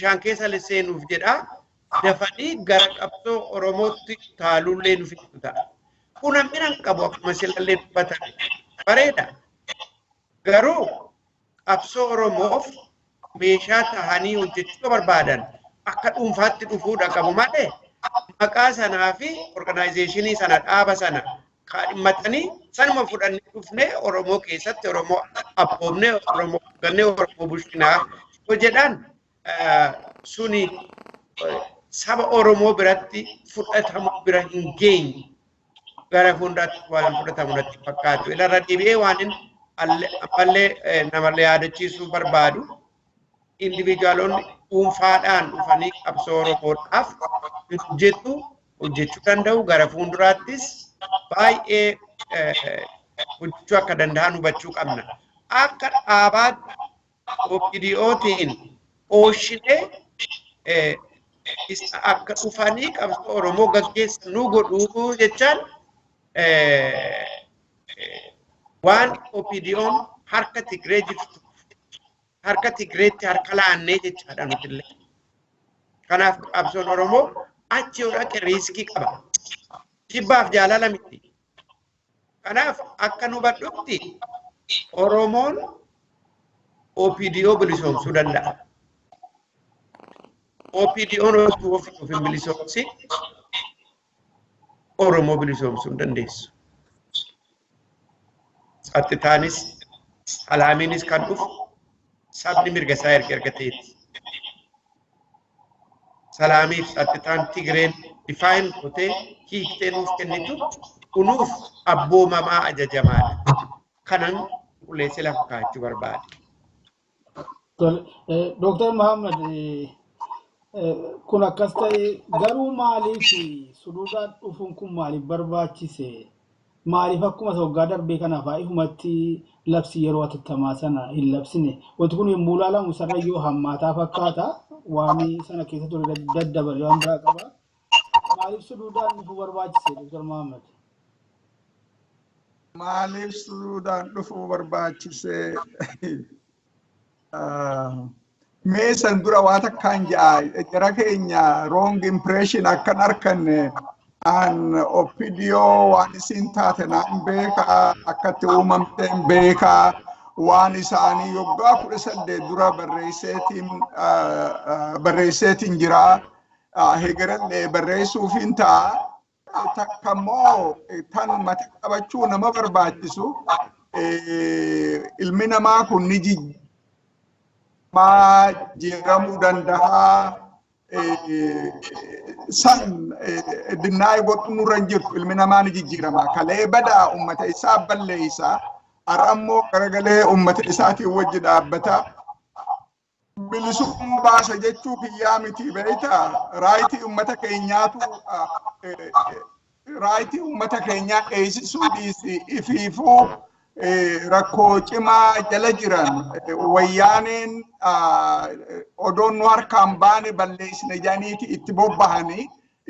bishaan keessa seenuuf jedha dafanii gara qabsoo Oromootti taalullee nu fidu ta'a. Kun hamminan qabu akkuma silallee dubbatame bareeda. Garuu qabsoo Oromoof meeshaa tahanii hojjechuu barbaadan akka dhuunfaatti dhufuudha qabu malee maqaa sanaa fi organizationii sana dhaaba sana kaadhimmatanii sanuma fudhannee dhufnee Oromoo keessatti Oromoo abboomnee Oromoo gannee Oromoo bulchinaa jedhan suni saba Oromoo biratti fudhatamu bira hin geenye gara fuulduratti waan fudhatamu natti fakkaatu. Ilarra deebi'ee waan ammallee namallee yaadachiisuu barbaadu individuaalonni dhuunfaadhaan dhufanii qabsoo Oromoodhaaf hojjechuu danda'u gara fuulduraattis baay'ee hojjechuu akka danda'an hubachuu qabna. Akka dhaabaatti OPDOtiin ooshinee akka dhufanii qabsoo Oromoo gaggeessan nu godhuu jechaan waan OPDO'n harka Tigree jirtu harka Tigreetti harka laannee jechaadha nutillee. Kanaaf qabsoon Oromoo achi yoo dhaqe riiskii qaba. Jibbaaf jaalala miti. Kanaaf akka nu hubadhutti Oromoon OPDO bilisoomsuu danda'a. OPDO'n of hin bilisoomsi Oromoo bilisoomsuu hin dandeessu. Sattitaanis alaamiinis kan dhufu sabni mirga isaa erga ta'eeti. Salaamiif sattitaan Tigreen difaayin gootee hiiktee nuuf kennitu kunuuf abboomamaa ajajamaadha. Kanan qulleessee lafa kaa'achuu barbaade. Dr. Muhammad kun akkas ta'e garuu maaliif Suduudaan dhufuun kun maaliif barbaachise? Maaliif akkuma waggaa darbee kanaaf ifumatti labsi yeroo atattamaa sana hin labsine? Wanti kun yommuu ilaalamu sarrayyoo hammaataa fakkaata. Waan sana keessa ture daddabaree waan biraa qaba. Maaliif Suduudaan dhufuu barbaachise Dr. Muhammad? Maaliif Suduudaan dhufuu barbaachise? Meesan dura waan takkaan ja'a jara keenya wrong impression akkan arkanne an OPDO waan isin taate naan beeka akkatti uumamteen beeka waan isaanii yoggaa 18 dura barreesseetiin jira hegerallee barreessuufiin ta'a takkammoo tan mata qabachuu nama barbaachisu ilmi namaa kun ni ma jiramu danda'a san dinnaay godhu nurra jirtu ilmi namaa ni jijjiirama kalee badaa ummata isaa balleessa arammoo garagalee ummata isaatiin wajji dhaabbata bilisummaa baasa jechuu kiyyaa miti beeyta raayitii ummata keenyaatu raayitii ummata keenyaa eeysisuu dhiisi ifiifuu rakkoo cimaa jala jiran wayyaaneen odoon nu harkaan baane balleessine janiiti itti bobbahanii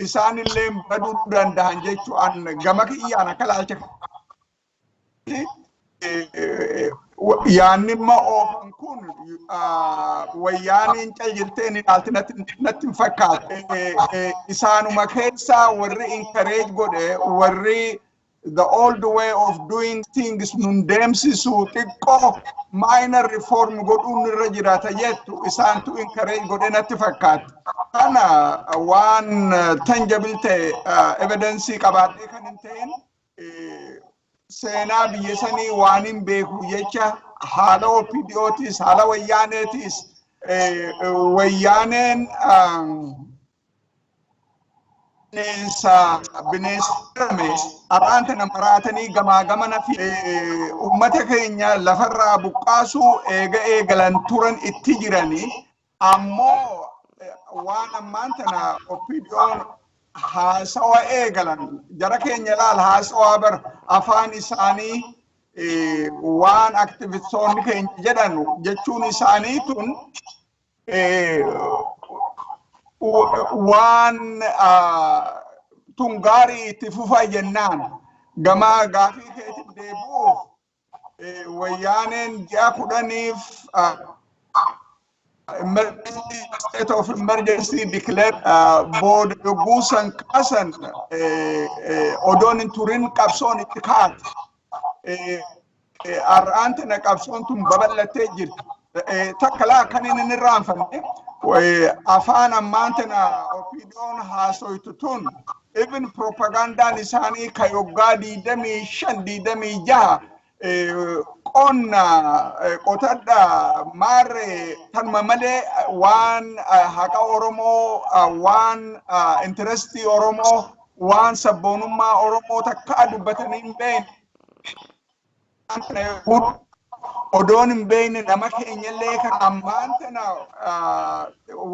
isaanillee baduu danda'an jechuun gama kiyyaan akka laalcha yaannimma oofan kun wayyaaniin caljilteen ilaalti natti hin fakkaate isaanuma keessaa warri encourage godhe warri the old way of doing things nundemsisu xiqqoo minor reform godhuun irra jiraata jettu isaantu encourage godhe natti fakkaate. Kana waan tangible ta'e evidence qabaatee kan hin ta'in seenaa biyya sanii waan hin beeku jecha haala OPDOtis haala wayyaaneetis wayyaaneen bineensame araanta namaraatanii gamaa gamana fi ummata keenya lafarraa buqqaasuu eegalan turan itti jiranii ammoo waan ammaan tana OPDO'n haasawa eegalan jara keenya laal haasawa bar afaan isaanii waan aktivistoonni keenya jedhan jechuun isaanii tun waan tungaarii itti fufaa jennaan gamaa gaafii keetti deebi'uuf wayyaaneen ji'a 10 state of emergency declared board guusan kaasan odoon hin turin qabsoon itti kaate ar'aante na qabsoon tun babal'attee jirti. Takkalaa kan inni irraanfanne afaan ammaante na opiidiyoon haasoytu tun even propagandaan isaanii ka yoggaa 25-26 qonna qotadha maarre tanuma malee waan haqa Oromoo waan interestii Oromoo waan sabboonummaa Oromoo takka dubbatanii hin beekne odoon hin beekne nama keenyallee kan ammaan tana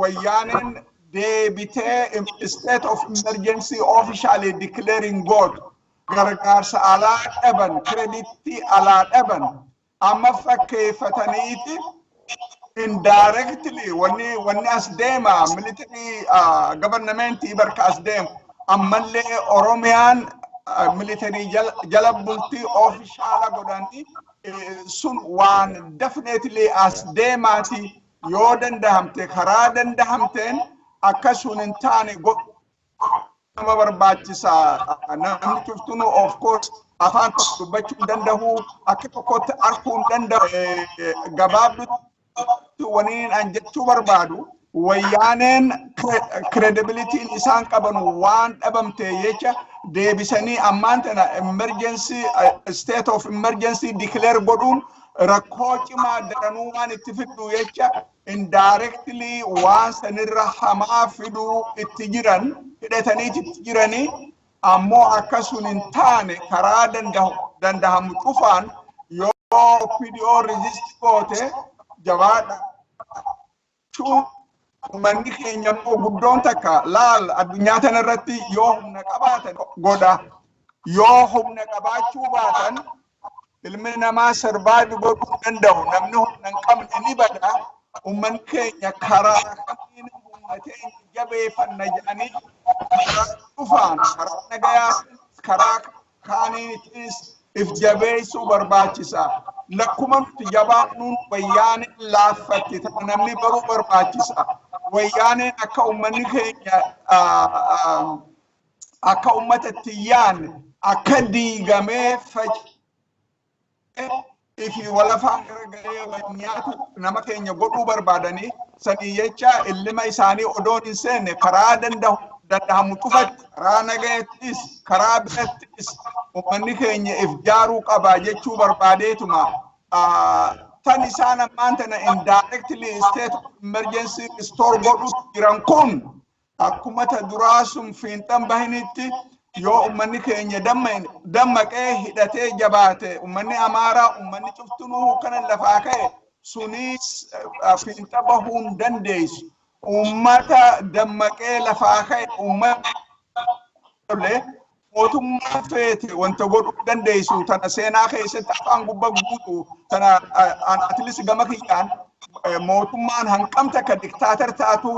wayyaaneen deebitee state of emergency officially declaring God gargaarsa alaa dhaban kreditii alaa dhaban amma fakkeeffataniiti indirectly wanni as deema military governmentii barka as deemu ammallee Oromiyaan military jala bultii officiala godhanii sun waan definitely as deemaati yoo dandahamte karaa dandahamteen akkasuun hin taane nama barbaachisa namni cuftunu of course afaan tokko dubbachuu danda'u akka tokkotti arguu danda'u gabaabdutti waniin an jechuu barbaadu wayyaaneen credibility isaan qaban waan dhabamte jecha deebisanii ammaan tana emergency state of emergency declare godhuun rakkoo cimaa daranuu waan itti fiddu jecha indirectly waan sanirra hamaa fiduu itti jiran hidhataniiti itti jiranii ammoo akkasuun hin taane karaa dandahamu cufaan yoo PDO resist goote jabaadha. Manni keenya immoo guddoon takka laal addunyaa tanarratti yoo humna qabaatan godha yoo humna qabaachuu baatan ilmi namaa survive godhuu danda'u namni humna hin qabne ni bada. Ummanni keenya karaa kamiin humnateen jabeeffanna jedhanii karaa dhufaan karaa nagayaa karaa kaaniitis if jabeessuu barbaachisa. Lakkuma nuti jabaannuun wayyaaneen laaffatti namni baruu barbaachisa. Wayyaaneen akka ummanni keenya akka ummatatti yaanne akka diigamee ifi walafaan garagalee wanyaatu nama keenya godhuu barbaadanii sadii jecha illima isaanii odoon hin seenne karaa dandahamu cufatti karaa nagaattis karaa birattis ummanni keenya if jaaruu qaba jechuu barbaadeetuma tan isaan ammaan tana indirectly state of emergency restore godhu jiran kun akkuma ta duraa sun fiinxan bahinitti yoo ummanni keenya dammaqee hidhatee jabaate ummanni Amaaraa ummanni cuftunuu kana lafaa ka'e sunis fiinxa bahuun dandeessu ummata dammaqee lafaa ka'e ummata mootummaa feete wanta godhuu dandeessu tana seenaa keessatti afaan gubbaa guutuu tana at least gama kiyyaan mootummaan hanqamta ka diktaatar taatu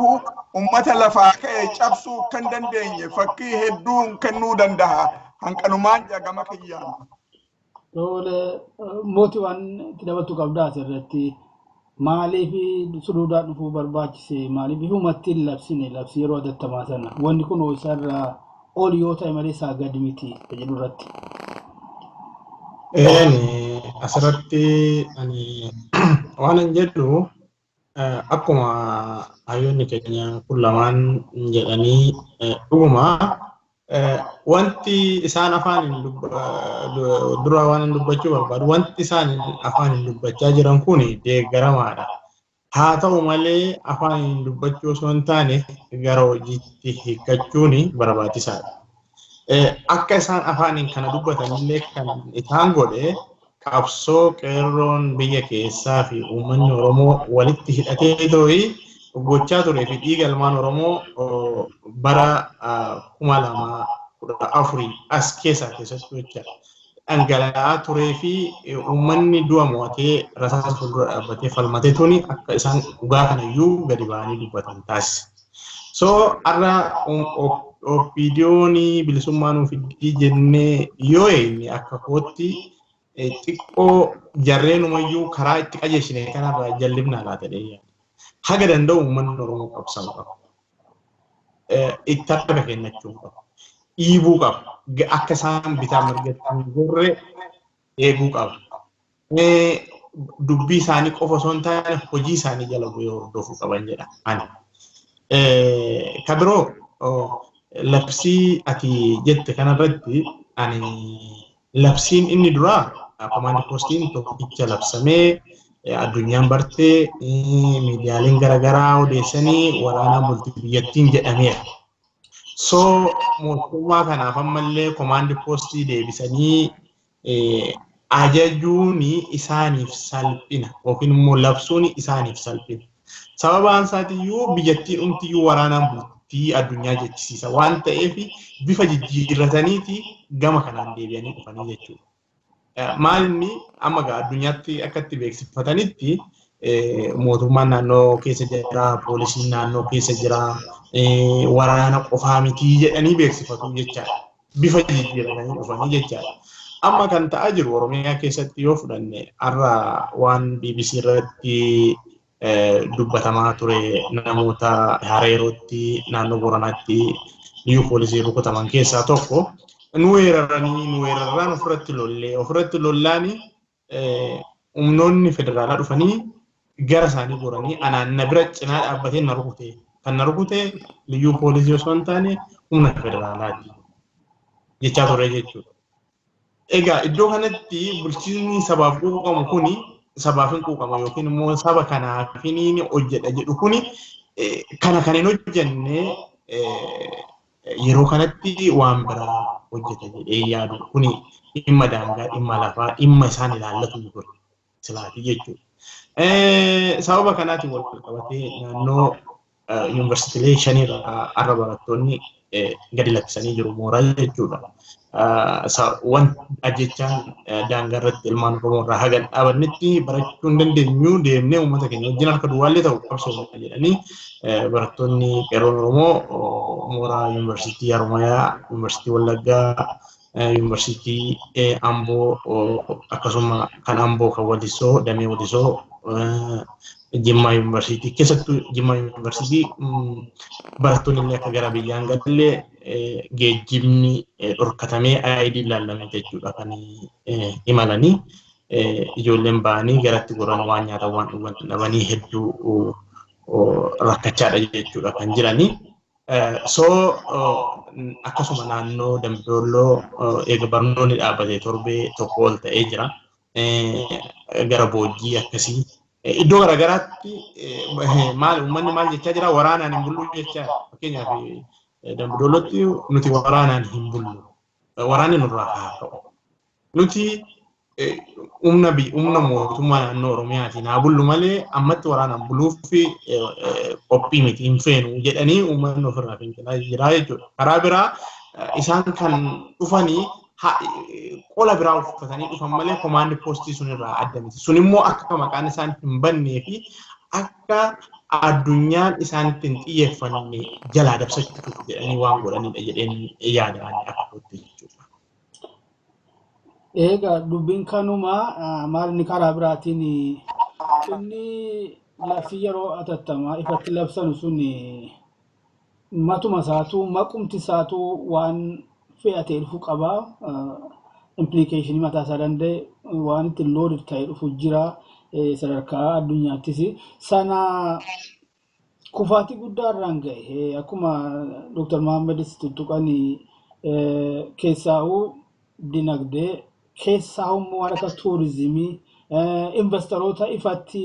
ummata lafaa ka'e cabsuu kan dandeenye fakkii hedduun kennuu danda'a hanqanumaan gama kiyyaan. Tole mootii waan itti dabaltu qabdaa asirratti maaliif suduudhaa dhufuu barbaachise maaliif humatti labsine labsi yeroo adattamaa sana wanni kun isarraa ol yoo ta'e malee isaa gadi miti jedhu irratti. Asirratti ani waan hin jedhu akkuma hayyoonni keenya kun lamaan jedhanii dhuguma wanti isaan afaan dura waan dubbachuu barbaadu wanti isaan afaan dubbachaa jiran kun deeggaramaadha. Haa ta'u malee afaan dubbachuu osoo hin taane gara hojiitti hiikachuun barbaachisaadha. Akka isaan afaaniin kana dubbatanillee kan isaan godhe qabsoo qeerroon biyya keessaa fi uummanni Oromoo walitti hidhatee ta'ee gochaa turee fi dhiiga ilmaan Oromoo bara 2014 as keessatti jecha dhangala'aa turee fi uummanni du'a mo'atee rasaasa fuuldura dhaabbatee falmatee tuni akka isaan dhugaa kanayyuu gadi ba'anii dubbatan taasisa. So arra opiidiyoonii bilisummaa nuuf fiddii jennee yoo inni akka kootti xiqqoo jarreenumayyuu karaa itti qajeeshine kanarraa jallibnaa laata dheeyyaa. Haga danda'u uummanni Oromoo qabsaa'uu qaba. Itti akka kennachuu qaba. Dhiibuu qaba. Akka isaan bitaa mirgatti hin gorre eeguu qaba. Dubbii isaanii qofa osoo hin taane hojii isaanii jala bu'ee hordofuu qaban jedha ani. Kan biroo labsii ati jette kanarratti ani labsiin inni duraa komaandi poostiin tokkicha labsamee addunyaan bartee miidiyaaleen garaagaraa odeessanii waraanaa bultii biyyattiin jedhameera. So mootummaa kanaaf ammallee komaandi poostii deebisanii ajajuun isaaniif salphina yookiin immoo labsuun isaaniif salphina. Sababaan isaatiiyyuu biyyattiin dhumtiyyuu waraanaan bultii addunyaa jechisiisa waan ta'eef bifa jijjiirrataniiti gama kanaan deebi'anii dhufanii jechuudha. Maalinni amma addunyaatti akka itti beeksifatanitti mootummaan naannoo keessa jira, poolisiin naannoo keessa jira, waraana qofaa mitii jedhanii beeksifatu jechaadha. Bifa jijjiirratanii dhufanii jechaadha. Amma kan ta'aa jiru Oromiyaa keessatti yoo fudhanne har'a waan BBC irratti dubbatamaa ture namoota Hareerootti naannoo Booranaatti liyyuu poolisii rukutaman keessaa tokko nu weerarraan ofirratti lollaani humnoonni federaalaa dhufanii gara isaanii goranii anaan na bira cinaa dhaabbatee na rukute. Kan na rukute liyyuu poolisii osoo hin taane humna federaalaati jechaa ture jechuudha. Egaa iddoo kanatti bulchiinsi sabaaf quuqamu kuni sabaaf hin quuqamu yookiin immoo saba kanaaf hin hojjedha jedhu kuni kana kan hin hojjenne yeroo kanatti waan biraa hojjeta jedhee yaadu kuni dhimma daangaa dhimma lafaa dhimma isaan ilaallatu ture silaati jechuudha. Sababa kanaatiin wal qabatee naannoo yuunivarsiitiilee shanirraa har'a barattoonni gadi lakkisanii jiru mooraa jechuudha. Waan ajjechaan daangaa irratti ilmaan Oromoo irraa hagan dhaabannetti barachuu hin dandeenyu deemnee uummata keenya wajjin harka duwwaallee ta'u qabsoomna jedhanii barattoonni qeerroon Oromoo mooraa yuunivarsiitii Haromaayaa, yuunivarsiitii Wallaggaa, yuunivarsiitii Amboo akkasuma kan Amboo kan Walisoo, Damee Walisoo, Jimmaa yuunivarsiitii keessattuu Jimmaa yuunivarsiitii barattoonni illee akka gara biyyaan galle geejjibni dhorkatamee ID ilaallamee jechuudha kan imalanii ijoolleen ba'anii garatti goran waan nyaatan waan dhugan dhabanii hedduu rakkachaadha jechuudha kan jiranii. So akkasuma naannoo Dambidolloo eega barnoonni dhaabbatee torbee tokko ol ta'ee jira. Gara boojjii akkasii iddoo garaagaraatti uummanni maal jechaa jira waraanaan hin bullu jechaa fakkeenyaaf Dambidollootti nuti waraanaan hin bullu waraanni nurraa haa ta'u nuti humna mootummaa naannoo Oromiyaatiin haa bullu malee ammatti waraanaan buluuf qophii miti hin feenu jedhanii uummanni ofirraa fincilaa jira jechuudha. Karaa biraa isaan kan dhufanii qola biraa uffatanii dhufan malee komaandi poostii sunirraa adda miti. Sun immoo akka maqaan isaan hin bannee fi akka addunyaan isaanitti hin xiyyeeffanne jalaa dabsachuuf jedhanii waan godhanidha jedheen yaada akka ta'utti jechuudha. Egaa dubbiin kanumaa maal inni karaa biraatiin inni labsii yeroo atattamaa ifatti labsanu sun matuma isaatu maqumti isaatu waan fe'atee dhufu qaba. Implikeeshinii mataa isaa danda'e waan ittiin loodid ta'ee dhufu jira. Sadarkaa addunyaattis sana kufaatii guddaa irraan ga'e akkuma Dr. Mohammed tuttuqanii keessaa'uu dinagdee keessaa'ummoo waan akka tuurizimii investoroota ifatti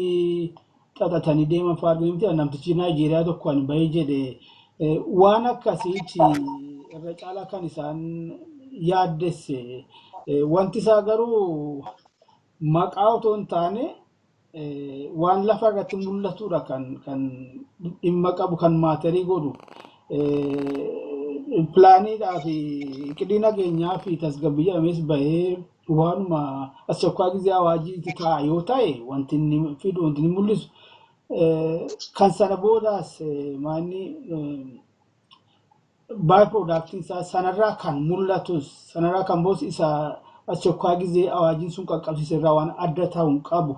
xaxatanii deeman fa'aa namtichi Naayijeeriyaa tokko ani bahee jedhe waan akkasiiti irra caalaa kan isaan yaaddesse wanti isaa garuu maqaa otoo hin taane waan lafa irratti mul'atudha kan dhimma qabu kan maatarii godhu pilaaniidhaa fi qidii nageenyaa fi tasgabbii jedhames bahee waanuma asokkaa gizee awaajiitti ta'a yoo ta'e wanti inni fidu wanti inni mul'isu kan sana boodaas maanni baay piroodaaktiin isaa sanarraa kan mul'atus sanarraa kan boos isaa asokkaa gizee awaajiin sun qaqqabsiise irraa waan adda ta'uu qabu.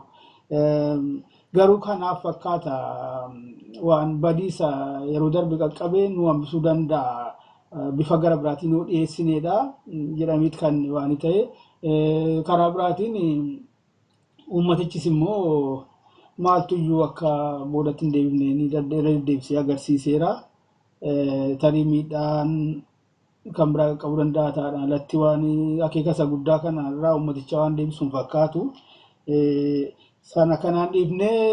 garuu kanaaf fakkaata waan badiisa yeroo darbe qaqqabee nu hambisuu danda'a bifa gara biraatiin nu dhiyeessineedha jedhamiit kan waan ta'e karaa biraatiin ummatichis immoo maaltuyyuu akka boodatti hin deebifne ni deebisee agarsiiseera tarii miidhaan kan biraa qabu danda'a taadhaan alatti waan akeeka isa guddaa kana irraa ummaticha waan deebisuun fakkaatu sana kanaan dhiifnee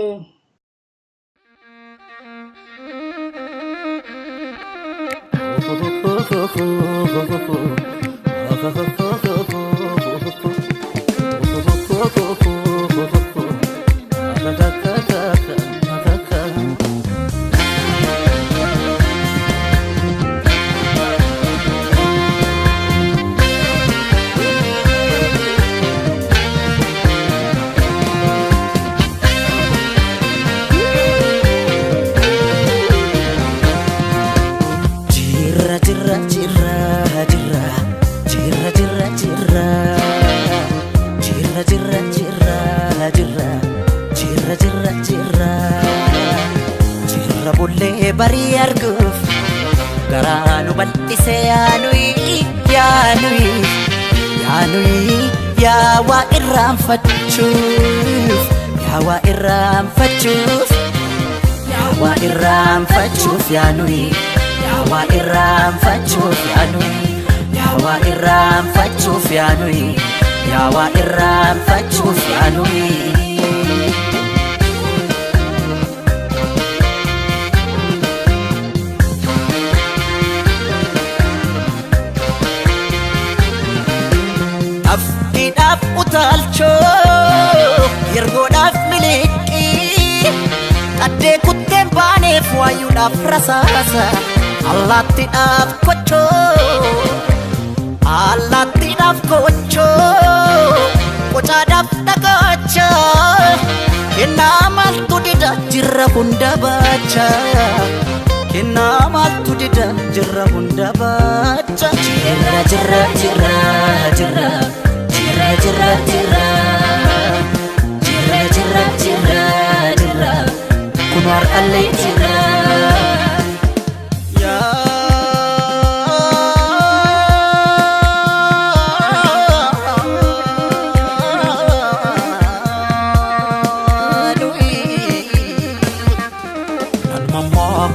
bari arguuf garaa nu bal'ise yaa waa irraanfachuuf yaa waa irraanfachuuf yaa waa irraanfachuuf yaa waa irraanfachuuf yaa waa irraanfachuuf yaa waa irraanfachuuf Afidaf utalcho yergodaf miliki kadde kutten baneef wayudaf rasasa allatidaf kocho kochadaf dagacha kennamal tudida jirra hunda bacha kennamal tudida jirra hunda bacha jirra kunar alay jirra ya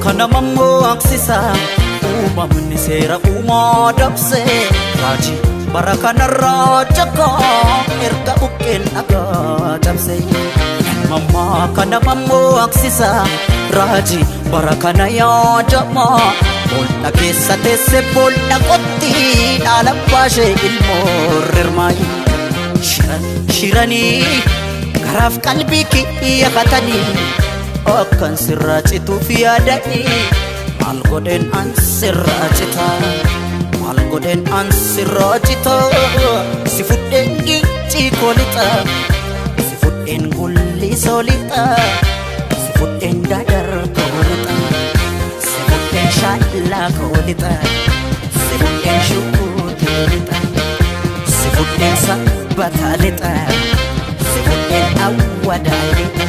kana mammo aksisa umamni sera umadapse raji barakana rajaka erga buken aga jamse mama kana mammo aksisa raji barakana ya jama bolna kessa tesse bolna kotti dalabashe ilmo rirmai shirani garaf qalbi ki yakatani akan sirracitu fiadani malgoden an sirracita malgoden an sirracita sifuden gici kolita sifuden gulli solita sifuden dadar kolita sifuden shalla kolita sifuden shukutelita sifuden sabbatalita sifuden awadalita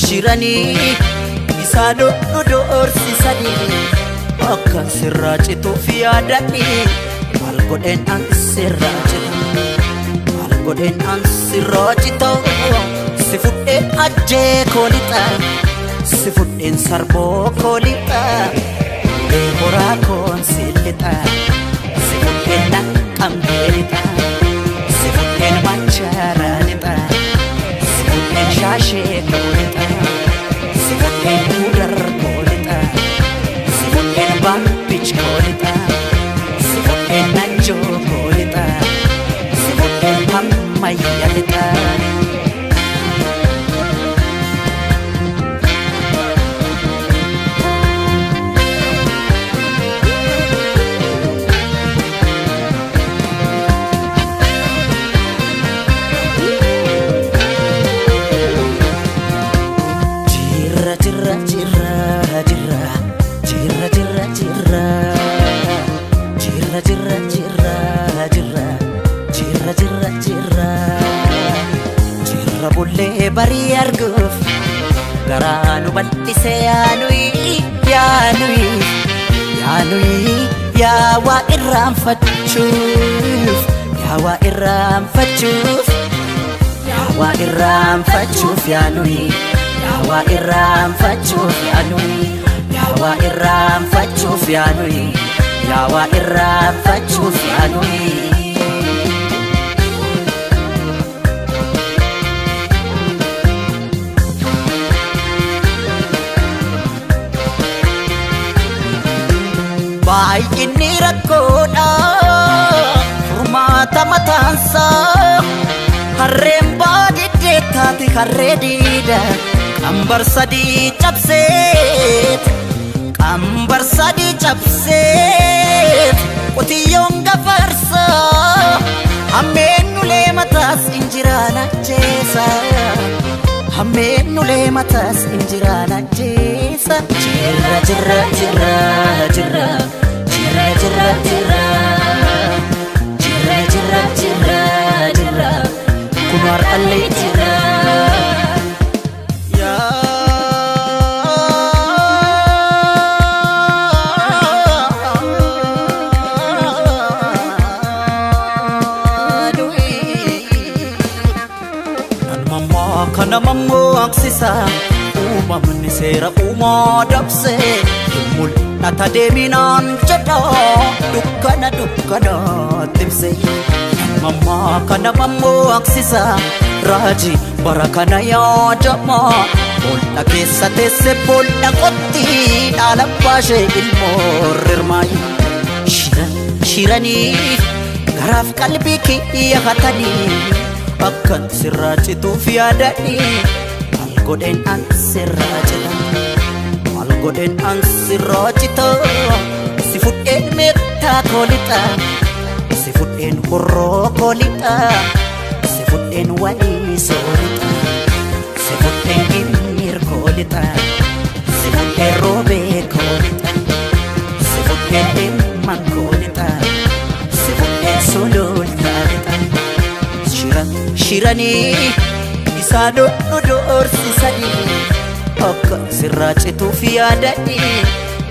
shirani isado dorsisani akan sirracitu fiadani malgoden an sirracita sifuden ajje kolita sifuden sarbo kolita lebora konsilita sifuden nakambelita sifuden macharanita sifuden shashe kolita sifuden udar kolita sifuden bampich kolita sifuden najo kolita sifuden pamayalita barii arguuf garaa nu bal'ise yaanuyi yaa waa irraanfachuuf yaa waa irraanfachuuf yaa waa irraanfachuuf yaanuyi yaa waa irraanfachuuf yaanuyi yaa waa irraanfachuuf yaanuyi yaa waa irraanfachuuf yaanuyi. Baay'inni rakkoodha furmaata mataansaa harreen baadiddee taate harree diida qambar sadii cabseet qotiyyoon gafarsa hammeen nulee mataas injiraan ajjeesa hammeen nulee mataas injiraan ajjeesa jirra jirra jirra jirra jirra jirra jirra jirra jirra jirra jirra kunuar allee jirra kana mammoo aksisa uumamni seera uumaa dabse mul'ata deeminaan jedha dukkana timse mammaa kana mammoo aksisa raajii bara kana yaadama boolla keessa teesse boolla qotti dhaala baashee ilmoo rirmaayi shiranii garaaf qalbii kiyya hatanii akkan sirraa cituuf yaadanii maal godheen an sirraa cita maal godheen an sirraa cita si fudheen meettaa koolixa si fudheen horroo koolixa si fudheen walii soolixa si fudheen gimmiir koolixa si fudheen roobee koolixa si fudheen dhimman koolixa si fudheen sulultaalixa shiranii isaa dhorsisanii akka sirraa cituuf yaadanii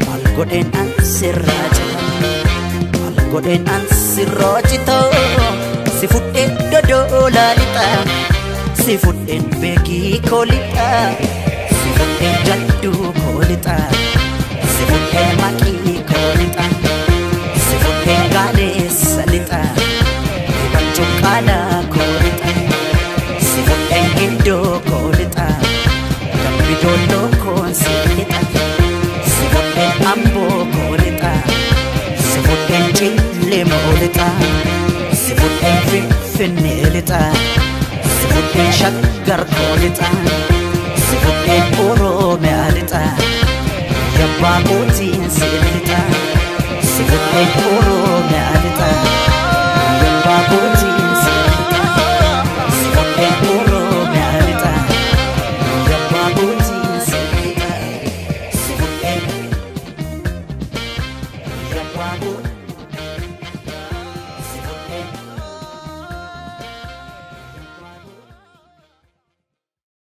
maal godheen an sirraa cita maal godheen an sirraa cita si fudheen dodolaa lixa si fudheen beekii koolixa si fudheen jadduu koolixa si fudheen maqii koolixa si fudheen gaaleessa lixa cuqqaala koolixa si fudheen gindoo koolixa dambi doolloo koon si lixa si fudheen amboo koolixa si fudheen cillee moolixa si fudheen finfinnee lixa si fudheen shaggar koolixa si fudheen oromiyaa lixa yabbaa kootiin si lixa si fudheen oromiyaa